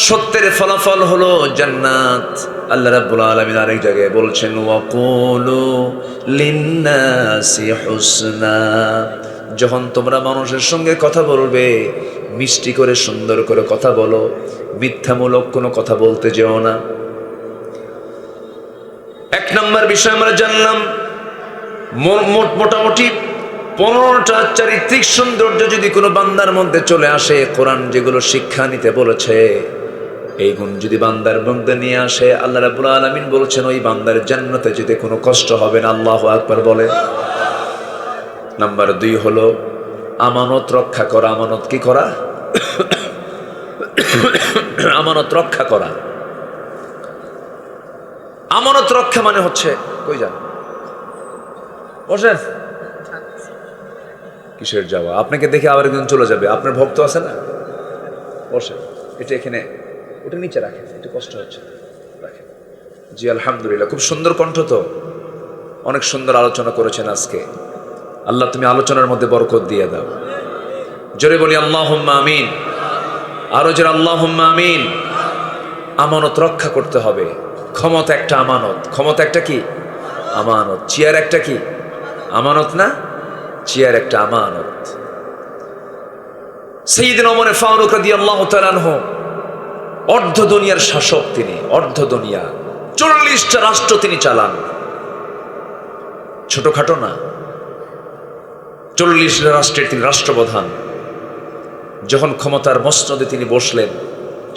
সত্যের ফলাফল হলো জান্নাত। আল্লাহ রাব্বুল আলামিন আরেক জায়গায় বলছেন, ওয়াকুলু লিন্নাসি হুসনা। যখন তোমরা মানুষের সঙ্গে কথা বলবে, মিষ্টি করে সুন্দর করে কথা বলো, মিথ্যামূলক কোনো কথা বলতে যেও না। এক নম্বর বিষয় আমরা জানলাম, মোটামুটি 15টা চারিত্রিক সৌন্দর্য যদি কোনো বান্দার মধ্যে চলে আসে, কোরআন যেগুলো শিক্ষা নিতে বলেছে, এই গুণ যদি বান্দার মধ্যে নিয়ে আসে, আল্লাহ রাব্বুল আলামিন বলছেন ওই বান্দার জান্নাতে যেতে কোনো কষ্ট হবে না। আল্লাহু আকবার বলে। নাম্বার 2 হলো আমানত রক্ষা করা। আমানত কি করা? আমানত রক্ষা করা। আমানত রক্ষা মানে হচ্ছে, কই যান, বসেন, কিসের যাওয়া? আপনাকে দেখে আবার একজন চলে যাবে, আপনার ভক্ত আছে না? বসেন, এটা এখানে, ওটা নিচে রাখেন, একটু কষ্ট হচ্ছে, রাখেন। জি আলহামদুলিল্লাহ, খুব সুন্দর কণ্ঠ তো, অনেক সুন্দর আলোচনা করেছেন আজকে। আল্লাহ তুমি আলোচনার মধ্যে বরকত দিয়ে দাও। জোরে বলি আল্লাহুম্মা আমিন। আরো জোরে আল্লাহুম্মা আমিন। আমানত রক্ষা করতে হবে। ক্ষমতা একটা আমানত। ক্ষমতা একটা কি? আমানত। চেয়ার একটা কি? আমানত না? চেয়ার একটা আমানত। সাইয়্যিদনা ওমর ফারুক রাদিয়াল্লাহু তাআলা আনহু অর্ধ দুনিয়ার শাসক। তিনি অর্ধ দুনিয়া, 40টা রাষ্ট্র তিনি চালান। ছোটখাটো না, 40টা রাষ্ট্রের তিনি রাষ্ট্রপ্রধান। যখন ক্ষমতার মসনদে তিনি বসলেন,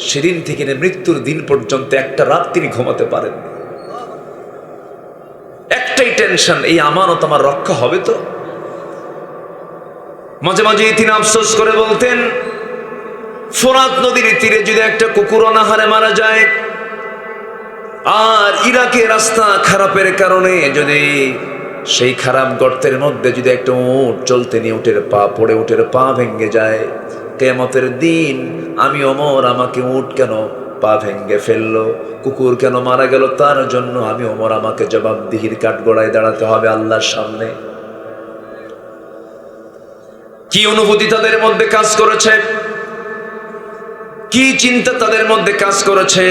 সেদিন থেকে মৃত্যুর দিন পর্যন্ত একটা রাত তিনি ঘুমাতে পারেন। একটাই টেনশন, এই আমানত আমার রক্ষা হবে তো? মাঝে মাঝে তিনি আফসোস করে বলতেন, ফোরাত নদীর তীরে যদি একটা কুকুর অনাহারে মারা যায়, আর ইরাকের রাস্তা খারাপের কারণে যদি সেই খারাপ গর্তের মধ্যে যদি একটা উট চলতে নিয়ে উটের পা পড়ে, উটের পা ভেঙে যায়, কিয়ামতের দিন আমি ওমর, আমাকে উট কেন পা ভেঙে ফেললো, কুকুর কেন মারা গেল, তার জন্য আমি ওমর, আমাকে জবাবদিহির কাঠগড়ায় দাঁড়াতে হবে আল্লাহর সামনে। কি অনুভূতি তাদের মধ্যে কাজ করেছে, কি চিন্তা তাদের মধ্যে কাজ করেছে।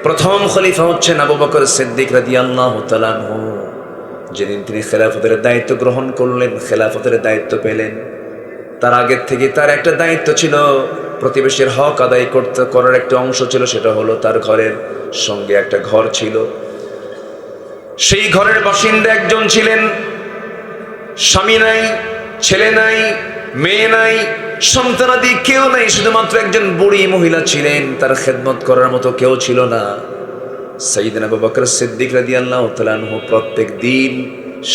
প্রথম খলিফা হচ্ছেন আবু বকর সিদ্দিক রাদিয়াল্লাহু তাআলা আনহু। যেদিন তিনি খেলাফতের দায়িত্ব গ্রহণ করলেন, খেলাফতের দায়িত্ব পেলেন, তার আগের থেকে তার একটা দায়িত্ব ছিল, প্রতিবেশীর হক আদায় করার একটা অংশ ছিল, সেটা হলো তার ঘরের সঙ্গে একটা ঘর ছিল। সেই ঘরের বাসিন্দা একজন ছিলেন, স্বামী নাই, ছেলে নাই, মেয়ে নাই, সন্তানাদি কেউ নাই, শুধুমাত্র একজন বুড়ি মহিলা ছিলেন, তার খেদমত করার মতো কেউ ছিল না। সাইয়্যিদনা আবু বকর সিদ্দিক রাদিয়াল্লাহু তাআলা আনহু প্রত্যেক দিন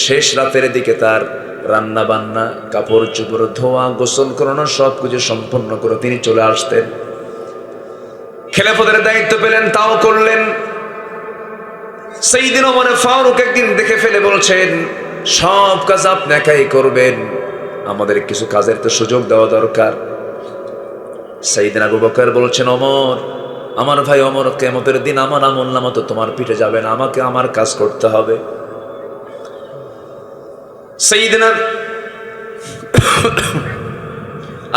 শেষ রাতের দিকে তার রান্না বান্না, কাপড় চোপড় ধোয়া, গোসল করানো সবকিছু সম্পন্ন করে তিনি চলে আসতেন। খেলাফতের দায়িত্ব পেলেন, তাও করলেন। সাইয়্যিদনা ওমর ফারুক একদিন দেখে ফেলে বলছেন, সব কাজ আপনি একাই করবেন, আমাদের কিছু কাজের তো সুযোগ দেওয়া দরকার। সাইয়্যিদনা আবু বকর বলছেন, ওমর, আমার ভাই ওমর, কিয়ামতের দিন আমার আমলনামা তো তোমার পিঠে যাবে না, আমাকে আমার কাজ করতে হবে। সাইয়্যিদনা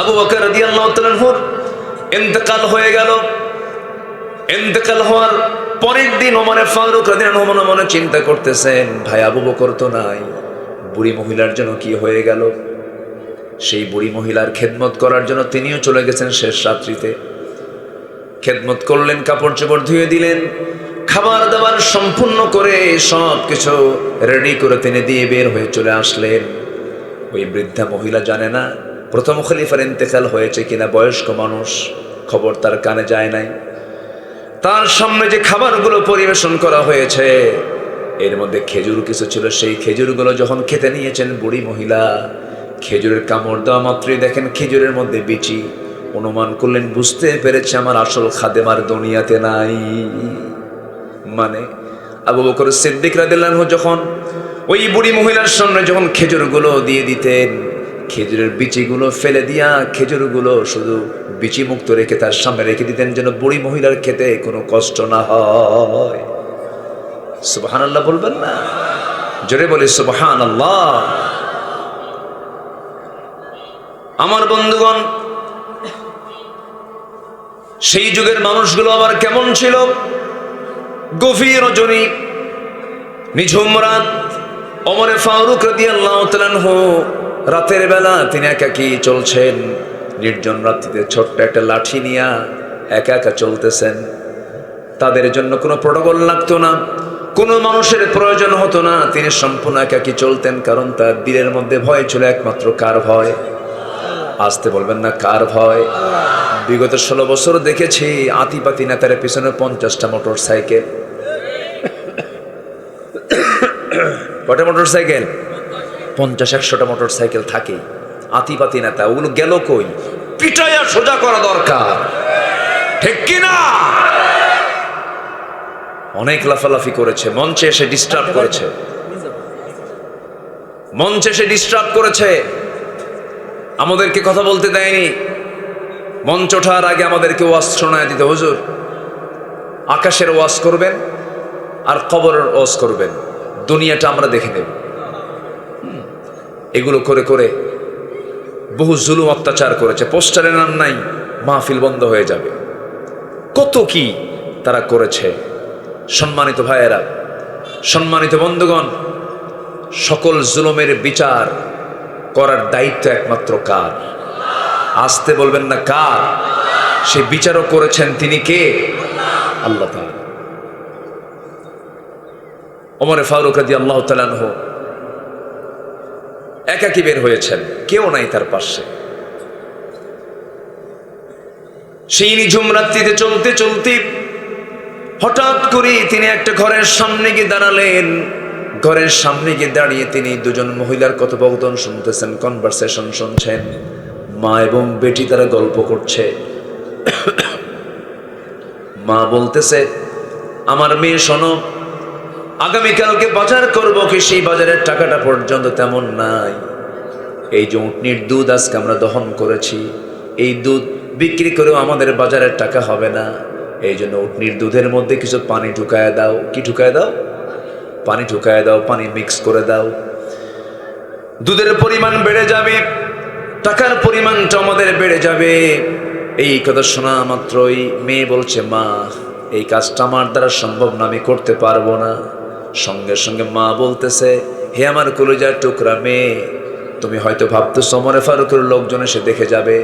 আবু বকর রাদিয়াল্লাহু তাআলা আনহুর ইন্তেকাল হয়ে গেল। ইন্তেকাল হওয়ার পরের দিন ওমর ফারুক রাদিয়াল্লাহু আনহু মনে চিন্তা করতেছেন, ভাই আবু বকর তো নাই, বুড়ি মহিলার জন্য কি হয়ে গেল। সেই বুড়ি মহিলার খেদমত করার জন্য তিনিও চলে গেছেন শেষ রাত্রিতে। খেদমত করলেন, কাপড় চোপড় ধুয়ে দিলেন, খাবার দাবার সম্পূর্ণ করে সব কিছু রেডি করে তিনি দিয়ে বের হয়ে চলে আসলেন। ওই বৃদ্ধা মহিলা জানে না প্রথম খলিফার ইন্তেকাল হয়েছে কিনা, বয়স্ক মানুষ, খবর তার কানে যায় নাই। তার সামনে যে খাবারগুলো পরিবেশন করা হয়েছে এর মধ্যে খেজুর কিছু ছিল, সেই খেজুরগুলো যখন খেতে নিয়েছেন বুড়ি মহিলা, খেজুরের কামড় দেওয়া মাত্রই দেখেন খেজুরের মধ্যে বিচি। অনুমান করলেন, বুঝতে পেরেছে আমার আসল খাদেমার দুনিয়াতে নাই। মানে আবু বকর সিদ্দিক রাদিয়াল্লাহু আনহু যখন ওই বুড়ি মহিলার সামনে যখন খেজুরগুলো দিয়ে দিতেন, খেজুরের বিচিগুলো ফেলে দিয়া খেজুরগুলো শুধু বিচি মুক্ত রেখে তার সামনে রেখে দিতেন, যেন বুড়ি মহিলার খেতে কোনো কষ্ট না হয়। সুবহানাল্লাহ বলবেন না? জোরে বলি সুবহানাল্লাহ। আমার বন্ধুগণ, সেই যুগের মানুষগুলো আবার কেমন ছিল? গভীর রজনী, নিঝুম রাত, ওমরে ফারুক রাদিয়াল্লাহু তাআলা আনহু রাতের বেলা তিনি একাকী চলছেন, নির্জন রাত্রিতে ছোট্ট একটা লাঠি নিয়ে একা একা চলতেছেন। তাদের জন্য কোনো প্রোটোকল লাগতো না, কোনো মানুষের প্রয়োজন হতো না, তিনি সম্পূর্ণ একাকী চলতেন। কারণ তার দিলের মধ্যে ভয় ছিল একমাত্র কার ভয়? আসতে বলবেন না, কার ভয়? বিগত 16 বছর দেখেছি আতিপাতি নেতার পিছনে 50টা মোটর সাইকেল। কটা মোটর সাইকেল? 50-100টা মোটর সাইকেল থাকে। আতিপাতি নেতা, ওগুলো গেল কই? পিটাইয়া সোজা করা দরকার, ঠিক কিনা? অনেক লাফালাফি করেছে, মঞ্চে এসে ডিস্টার্ব করেছে, মঞ্চে এসে ডিস্টার্ব করেছে, আমাদেরকে কথা বলতে দেয়নি। মঞ্চ ওঠার আগে আমাদেরকে ওয়াজ শোনায় দিতে, হুজুর আকাশের ওয়াজ করবেন আর কবরের ওয়াজ করবেন, দুনিয়াটা আমরা দেখে নেব। এগুলো করে করে বহু জুলুম অত্যাচার করেছে। পোস্টারে নাম নাই, মাহফিল বন্ধ হয়ে যাবে, কত কি তারা করেছে। সম্মানিত ভাইয়েরা, সম্মানিত বন্ধুগণ, সকল জুলুমের বিচার করার দায়িত্ব একমাত্র কার? আসতে বলবেন না, কার? সে বিচারও করেছেন তিনি কে? আল্লাহ তাআলা। ওমরে ফারুক রাদিয়াল্লাহু তাআলা আনহু একাকী বের হয়েছেন, কেউ নাই তার পাশে। সেই নিঝুম রাত্রিতে চলতে চলতে হঠাৎ করে তিনি একটা ঘরের সামনে গিয়ে দাঁড়ালেন। ঘরের সামনে গিয়ে দাঁড়িয়ে তিনি দুজন মহিলার কথোপকথন শুনতেছেন, কনভারসেশন শুনছেন। মা এবং বেটি তারা গল্প করছে। মা বলতেছে, আমার মেয়ে শোনো, আগামীকালকে বাজার করব, কি সেই বাজারের টাকাটা পর্যন্ত তেমন নাই। এই যে উটনির দুধ আজকে আমরা দহন করেছি, এই দুধ বিক্রি করেও আমাদের বাজারের টাকা হবে না। এই জন্য উটনির দুধের মধ্যে কিছু পানি ঢুকায় দাও। কি ঢুকায় দাও? পানি ঢুকায় দাও, পানি মিক্স করে দাও। দুধের পরিমাণ বেড়ে যাবে, টাকার পরিমাণটা আমাদের বেড়ে যাবে। এই কথা শোনা মাত্রই মেয়ে বলছে, মা এই কাজটা আমার দ্বারা সম্ভব না, আমি করতে পারবো না। সঙ্গে সঙ্গে মা বলতেছে, হে আমার কলিজার টুকরা মেয়ে, তুমি হয়তো ভাবতেছো ওমরে ফারুকের লোকজন এসে দেখে যাবে,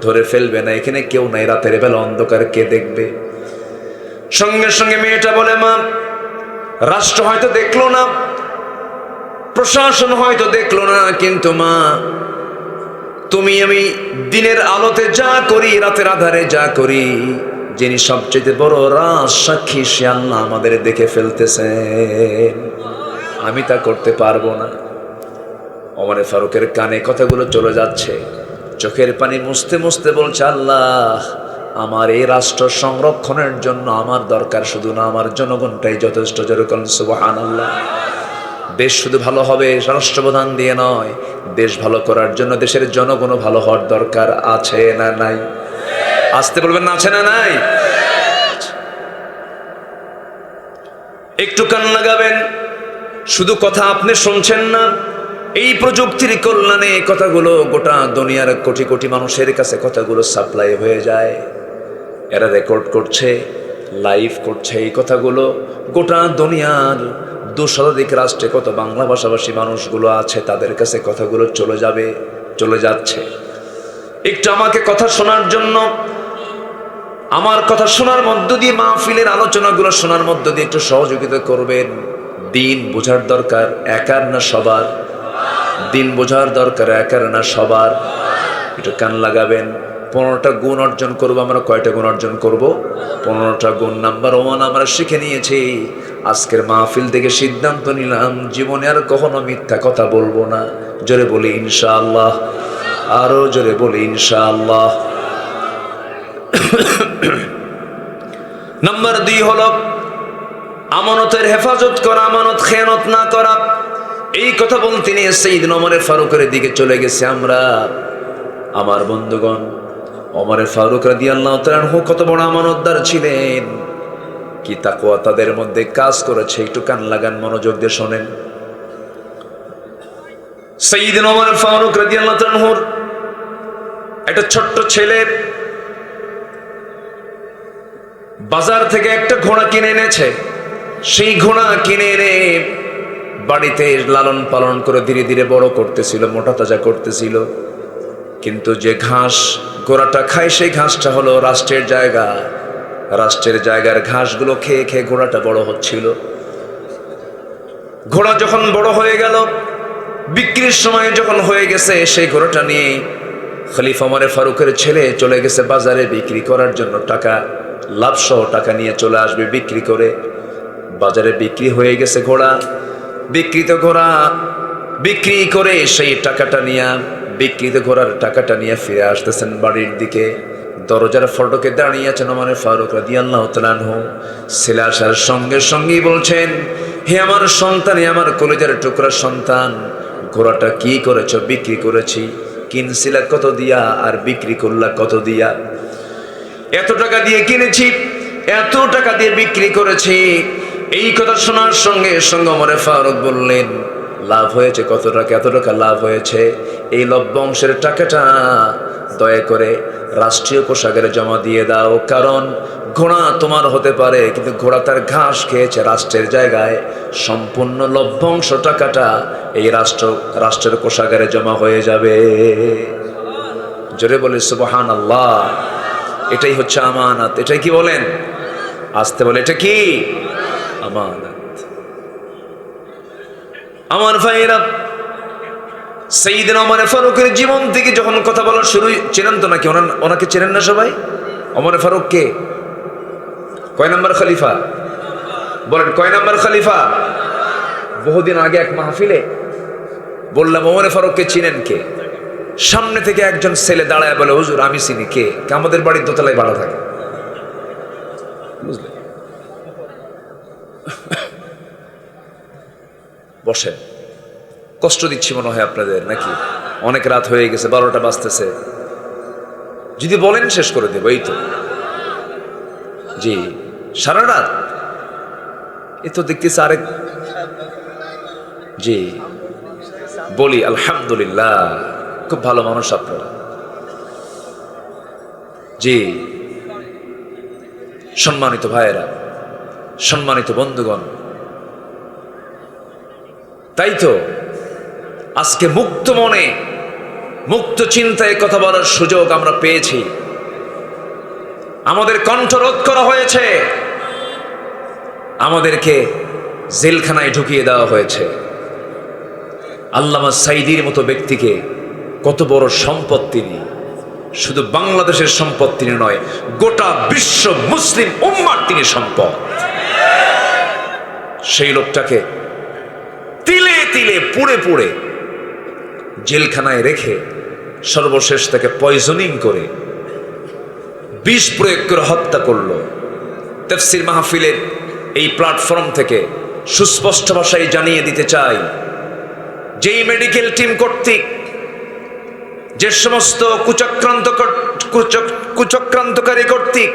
ধরে ফেলবে না, এখানে কেউ নাই, রাতের বেলা অন্ধকার, কে দেখবে? সঙ্গে সঙ্গে মেয়েটা বলে, মা রাষ্ট্র হয়তো দেখলো না, প্রশাসন হয়তো দেখলো না, কিন্তু মা তুমি আমি দিনের আলোতে যা করি, রাতের আধারে যা করি, যিনি সবচেয়ে বড় রাজ সাক্ষী সে আল্লাহ আমাদের দেখে ফেলতেছেন, আমি তা করতে পারবো না। ওমরে ফারুকের কানে কথাগুলো চলে যাচ্ছে, চোখের পানি মুছতে মুছতে বলছে, আল্লাহ আমার এই রাষ্ট্র সংরক্ষণের জন্য আমার দরকার শুধু না, আমার জনগণটাই যথেষ্ট। যেরকম সুবহানাল্লাহ। দেশ শুধু ভালো হবে রাষ্ট্রপ্রধান দিয়ে নয়, দেশ ভালো করার জন্য দেশের জনগণও ভালো হওয়ার দরকার আছে না নাই? আসতে বলবেন না, আছে না নাই? একটু কান লাগাবেন। শুধু কথা আপনি শুনছেন না, এই প্রযুক্তির কল্যাণে কথাগুলো গোটা দুনিয়ার কোটি কোটি মানুষের কাছে কথাগুলো সাপ্লাই হয়ে যায়। এরা রেকর্ড করছে, লাইভ করছে এই কথাগুলো। গোটা দুনিয়ার 200 রাষ্ট্রে কত বাংলা ভাষাভাষী মানুষগুলো আছে, তাদের কাছে কথাগুলো চলে যাবে, চলে যাচ্ছে। একটু আমাকে কথা শোনার জন্য আমার কথা শোনার মধ্য দিয়ে, মাহফিলের আলোচনাগুলো শোনার মধ্য দিয়ে একটু সহযোগিতা করবেন। দিন বোঝার দরকার একার না সবার, দিন বোঝার দরকার একার না সবার। একটু কান লাগাবেন। 15টা গুণ অর্জন করব আমরা। কয়টা গুণ অর্জন করব? 15টা গুণ। নাম্বার 1 আমরা শিখে নিয়েছি। আজকের মাহফিল থেকে সিদ্ধান্ত নিলাম জীবনে আর কখনো মিথ্যা কথা বলবো না। জোরে বলি ইনশাআল্লাহ, আরো জোরে বলি ইনশাআল্লাহ। নাম্বার 2 হলো আমানতের হেফাজত করা, আমানত খেয়ানত না করা। এই কথা বলতে নিয়ে সাইয়েদনা ওমর ফারুকের দিকে চলে গেছে আমরা। আমার বন্ধুগণ, ওমর ফারুক রাদিয়াল্লাহু তাআলা আনহু কত বড় আমানতদার ছিলেন, কি তাকওয়া তাদের মধ্যে কাজ করেছে। একটু কান লাগান, মনোযোগ দিয়ে শোনেন। সাইয়েদনা ওমর ফারুক রাদিয়াল্লাহু তাআলা আনহুর একটা ছোট্ট ছেলে বাজার থেকে একটা ঘোড়া কিনে এনেছে। সেই ঘোড়া কিনে এনে বাড়িতে লালন পালন করে ধীরে ধীরে বড় করতেছিল, মোটা তাজা করতেছিল। কিন্তু যে ঘাস ঘোড়াটা খায় সেই ঘাসটা হলো রাষ্ট্রের জায়গা। রাষ্ট্রের জায়গার ঘাসগুলো খেয়ে খেয়ে ঘোড়াটা বড় হচ্ছিল। ঘোড়া যখন বড় হয়ে গেল, বিক্রির সময় যখন হয়ে গেছে, সেই ঘোড়াটা নিয়ে খলিফা ওমর ফারুকের ছেলে চলে গেছে বাজারে বিক্রি করার জন্য। টাকা লাভসহ টাকা নিয়ে চলে আসবে বিক্রি করে। বাজারে বিক্রি হয়ে গেছে ঘোড়া। বিক্রিত ঘোড়া বিক্রি করে সেই টাকাটা নিয়ে, বিক্রিত ঘোড়ার টাকাটা নিয়ে ফিরে আসতেছেন বাড়ির দিকে। দরজার ফটকে দাঁড়িয়ে আছেন ওমর ফারুক রাদিয়াল্লাহু তাআলা আনহু। ছেলে আসার সঙ্গে সঙ্গেই বলছেন, হে আমার সন্তান, হে আমার কলিজার টুকরা সন্তান, ঘোড়াটা কি করেছ? বিক্রি করেছি। কিনছিলা কত দিয়া আর বিক্রি করলা কত দিয়া? এত টাকা দিয়ে কিনেছি, এত টাকা দিয়ে বিক্রি করেছি। এই কথা শোনার সঙ্গে সঙ্গে ওমর ফারুক বললেন, লাভ হয়েছে কত টাকা? এত টাকা লাভ হয়েছে। এই লভ্যাংশের টাকাটা দয়া করে রাষ্ট্রীয় কোষাগারে জমা দিয়ে দাও। কারণ ঘোড়া তোমার হতে পারে, কিন্তু ঘোড়া তার ঘাস খেয়েছে রাষ্ট্রের জায়গায়। সম্পূর্ণ লভ্যাংশ টাকাটা এই রাষ্ট্রের কোষাগারে জমা হয়ে যাবে। জোরে বলে সুবহানাল্লাহ। এটাই হচ্ছে আমানত। এটাই কি বলেন? আসতে বলে, এটা কি আমানত। আমার ভাইয়েরা, সাইয়েদনা ওমর ফারুকের জীবন থেকে যখন কথা বলা শুরু, চেনেন তো নাকি? ওনাকে চেনেন না সবাই? ওমর ফারুক কে? কয় নাম্বার খলিফা? বলেন, কয় নাম্বার খলিফা? বহুদিন আগে এক মাহফিলে বললাম, ওমর ফারুককে চিনেন কে? সামনে থেকে একজন ছেলে দাঁড়ায় বলে, হুজুর আমি চিনি। কে? আমাদের বাড়ির দোতলায় ভাড়া থাকে। বুঝলেন? বসেন, কষ্ট দিচ্ছি মনে হয় আপনাদের নাকি? অনেক রাত হয়ে গেছে, 12টা বাজতেছে। যদি বলেন শেষ করে দেবো। এই তো, জি, সারা রাত। এ তো দেখতেছি আরেক। জি বলি আলহামদুলিল্লাহ, খুব ভালো মানুষ আপনারা। জি, সম্মানিত ভাইয়েরা, সম্মানিত বন্ধুগণ, তাই তো আজকে মুক্ত মনে, মুক্ত চিন্তায় কথা বলার সুযোগ আমরা পেয়েছি। আমাদের কণ্ঠ রোধ করা হয়েছে, আমাদেরকে জেলখানায় ঢুকিয়ে দেওয়া হয়েছে। আল্লামা সাঈদীর মতো ব্যক্তিকে কত বড় সম্পদ! তিনি শুধু বাংলাদেশের সম্পদ তিনি নয়, গোটা বিশ্ব মুসলিম উম্মার তিনি সম্পদ। সেই লোকটাকে তিলে তিলে পুড়ে পুড়ে জেলখানায় রেখে সর্বশেষ তাকে পয়জনিং করে, বিষ প্রয়োগ করে হত্যা করলো। তাফসীর মাহফিলের এই প্ল্যাটফর্ম থেকে সুস্পষ্ট ভাষায় জানিয়ে দিতে চাই, যেই মেডিকেল টিম কর্তৃক যে সমস্ত কুচক্রান্তকারী কর্তৃক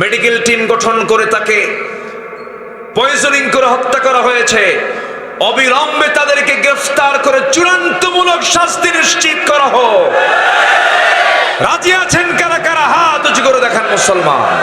মেডিকেল টিম গঠন করে তাকে পয়জনিং করে হত্যা করা হয়েছে, অবিলম্বে তাদেরকে গ্রেফতার করে চূড়ান্তমূলক শাস্তি নিশ্চিত করা হোক। রাজি আছেন কারা কারা? হাত উঁচু করে দেখান মুসলমান।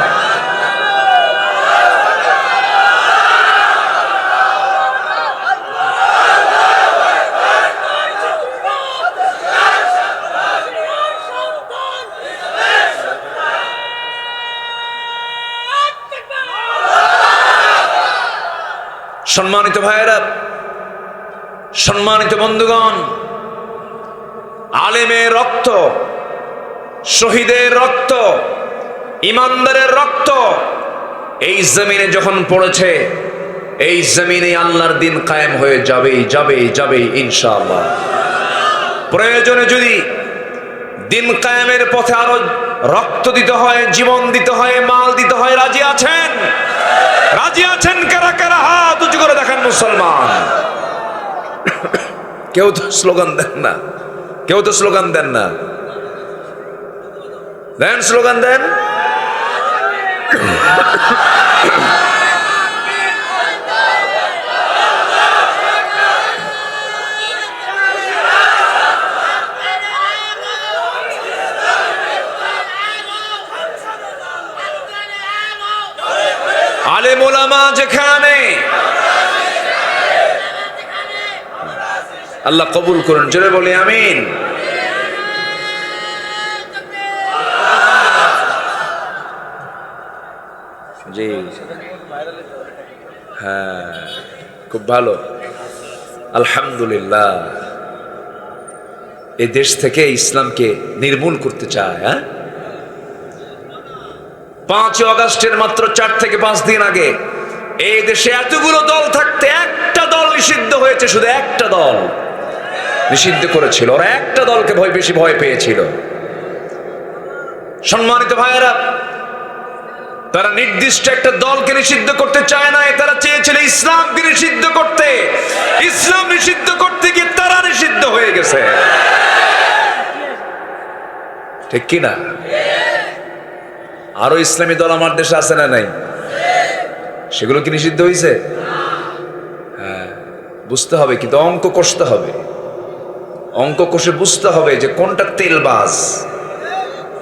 সম্মানিত ভাইয়েরা, সম্মানিত বন্ধুগণ, আলেমের রক্ত, শহীদের রক্ত, ইমানদারের রক্ত এই জমিনে যখন পড়েছে, এই জমিনে আল্লাহর দিন কায়েম হয়ে যাবে ইনশাআল্লাহ। প্রয়োজনে যদি দিন কায়েমের পথে আরো রক্ত দিতে হয়, জীবন দিতে হয়, মাল দিতে হয়, রাজি আছেন? রাজি আছেন কারা কারা? হাত উঁচু করে দেখেন মুসলমান। কেউ তো স্লোগান দেন না, কেউ তো স্লোগান দেন না। দেন স্লোগান দেন। আলেম ওলামা যেখানে, আল্লাহ কবুল করুন, জোরে বলি আমিন। জি হ্যাঁ, খুব ভালো, আলহামদুলিল্লাহ। এই দেশ থেকে ইসলামকে নির্মূল করতে চায়। হ্যাঁ, 5 আগস্টের মাত্র 4 থেকে 5 দিন আগে এই দেশে এতগুলো দল থাকতে একটা দল নিষিদ্ধ হয়েছে, শুধু একটা দল নিষিদ্ধ করেছিল। ওরা একটা দলকে বেশি ভয় পেয়েছিল। সম্মানিত ভাইয়েরা, তারা নির্দিষ্ট একটা দলকে নিষিদ্ধ করতে চায় না, তারা চেয়েছিল ইসলামকে নিষিদ্ধ করতে। ইসলাম নিষিদ্ধ করতে গিয়ে তারা নিষিদ্ধ হয়ে গেছে, ঠিক কিনা? আরো ইসলামী দল আমার দেশে আছে না নাই? সেগুলো কি নিষিদ্ধ হয়েছে? হ্যাঁ, বুঝতে হবে, কিন্তু অঙ্ক কষতে হবে। অঙ্ক কষে বুঝতে হবে যে কোনটা তেলবাজ,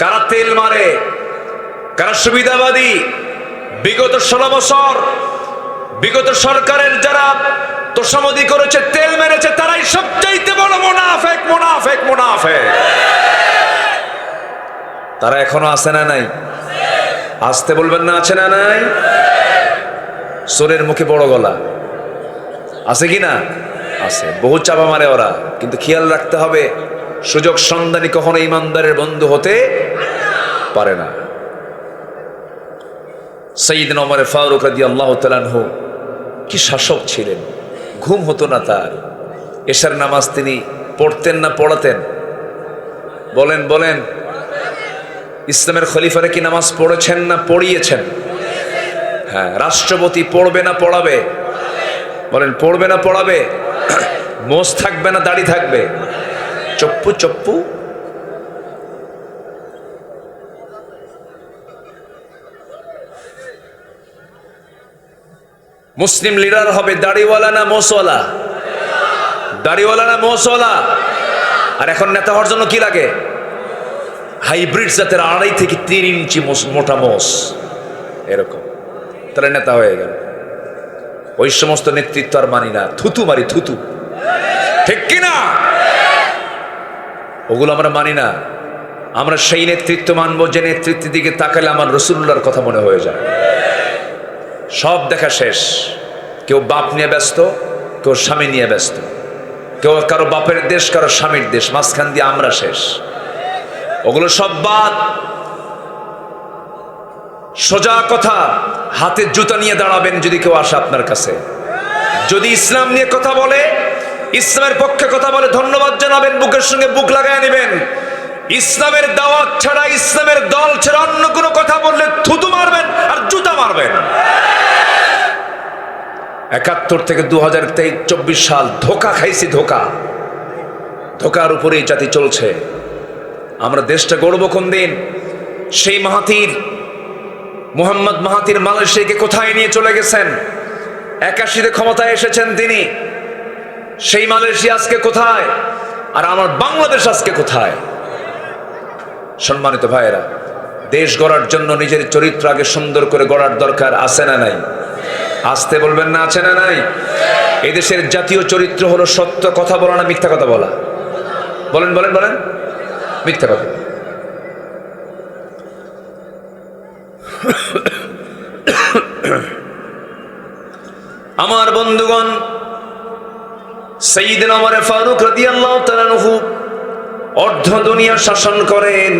কারা তেল মারে, কারা সুবিধাবাদী। বিগত 16 বছর বিগত সরকারের যারা তোষামোদি করেছে, তেল মেরেছে, তারাই সবচাইতে বড় মুনাফেক, মুনাফেক, মুনাফেক। তারা এখনো আছে না নাই? আসতে বলবেন না, আছে না নাই? সোরের মুখে বড় গলা আছে কি না? আছে, বহু চাপা মারে ওরা। কিন্তু খেয়াল রাখতে হবে, সুযোগ সন্ধানী কখনো ইমানদারের বন্ধু হতে পারে না। সাইয়েদনা ওমর ফারুক রাদিয়াল্লাহু তাআলা আনহু কি শাসক ছিলেন! ঘুম হতো না তার। এশার নামাজ তিনি পড়তেন না পড়াতেন? বলেন বলেন। ইসলামের খলিফারা কি নামাজ পড়েছেন না পড়িয়েছেন? হ্যাঁ। রাষ্ট্রপতি পড়বে না পড়াবে? বলেন, পড়বে না পড়াবে? মোষ থাকবে না দাড়ি থাকবে? চপ্পু চপ্পু। মুসলিম লিডার হবে দাড়িওয়ালা না মোষওয়ালা? দাড়িওয়ালা না মোষওয়ালা? আর এখন নেতা হওয়ার জন্য কি লাগে? হাইব্রিড জাতের 2.5 থেকে 3 ইঞ্চি মোটা মোষ, এরকম, তাহলে নেতা হয়ে গেল। ওই সমস্ত নেতৃত্ব আর মানি না, থুতু মারি, থুতু, ঠিক কিনা? ওগুলো আমরা মানি না। আমরা সেই নেতৃত্ব মানবো যে নেতৃত্বের দিকে তাকালে আমার রাসূলুল্লাহর কথা মনে হয়ে যায়। সব দেখা শেষ। কেউ বাপ নিয়ে ব্যস্ত, কেউ স্বামী নিয়ে ব্যস্ত, কেউ কারো বাপের দেশ, কারো স্বামীর দেশ, মাঝখান দিয়ে আমরা শেষ। ওগুলো সব বাদ। সোজা কথা, হাতে জুতা নিয়ে দাঁড়াবেন যদি কেউ আসে আপনার কাছে। যদি ইসলাম নিয়ে কথা বলে, ইসলামের পক্ষে কথা বলে, ধন্যবাদ জানাবেন, বুকের সঙ্গে বুক লাগায় নেবেন। ইসলামের দাওয়াত ছাড়া, ইসলামের দল ছাড়া অন্য কোনো কথা বললে থুতু মারবেন আর জুতা মারবেন। 71 থেকে 2024 সাল ধোকা খাইছি, ধোকা। ধোকার উপরেই জাতি চলছে। আমরা দেশটা গড়ব কোন দিন? সেই মাহাথির, মোহাম্মদ মাহাথির মালয়েশিয়াকে কোথায় নিয়ে চলে গেছেন? 81-তে ক্ষমতায় এসেছেন তিনি। সেই মালয়েশিয়া আজকে কোথায়? আর আমার বাংলাদেশ আজকে কোথায়? সম্মানিত ভাইয়েরা, দেশ গড়ার জন্য নিজের চরিত্র আগে সুন্দর করে গড়ার দরকার আছে না নাই? আসতে বলবেন না, আছে না নাই? এই দেশের জাতীয় চরিত্র হলো সত্য কথা বলা না মিথ্যা কথা বলা? বলেন বলেন বলেন। মিথ্যা কথা। আমার বন্ধুগণ, সাইয়্যিদনা ওমর ফারুক রাদিয়াল্লাহু তাআলা আনহু অর্ধ দুনিয়া শাসন করেন।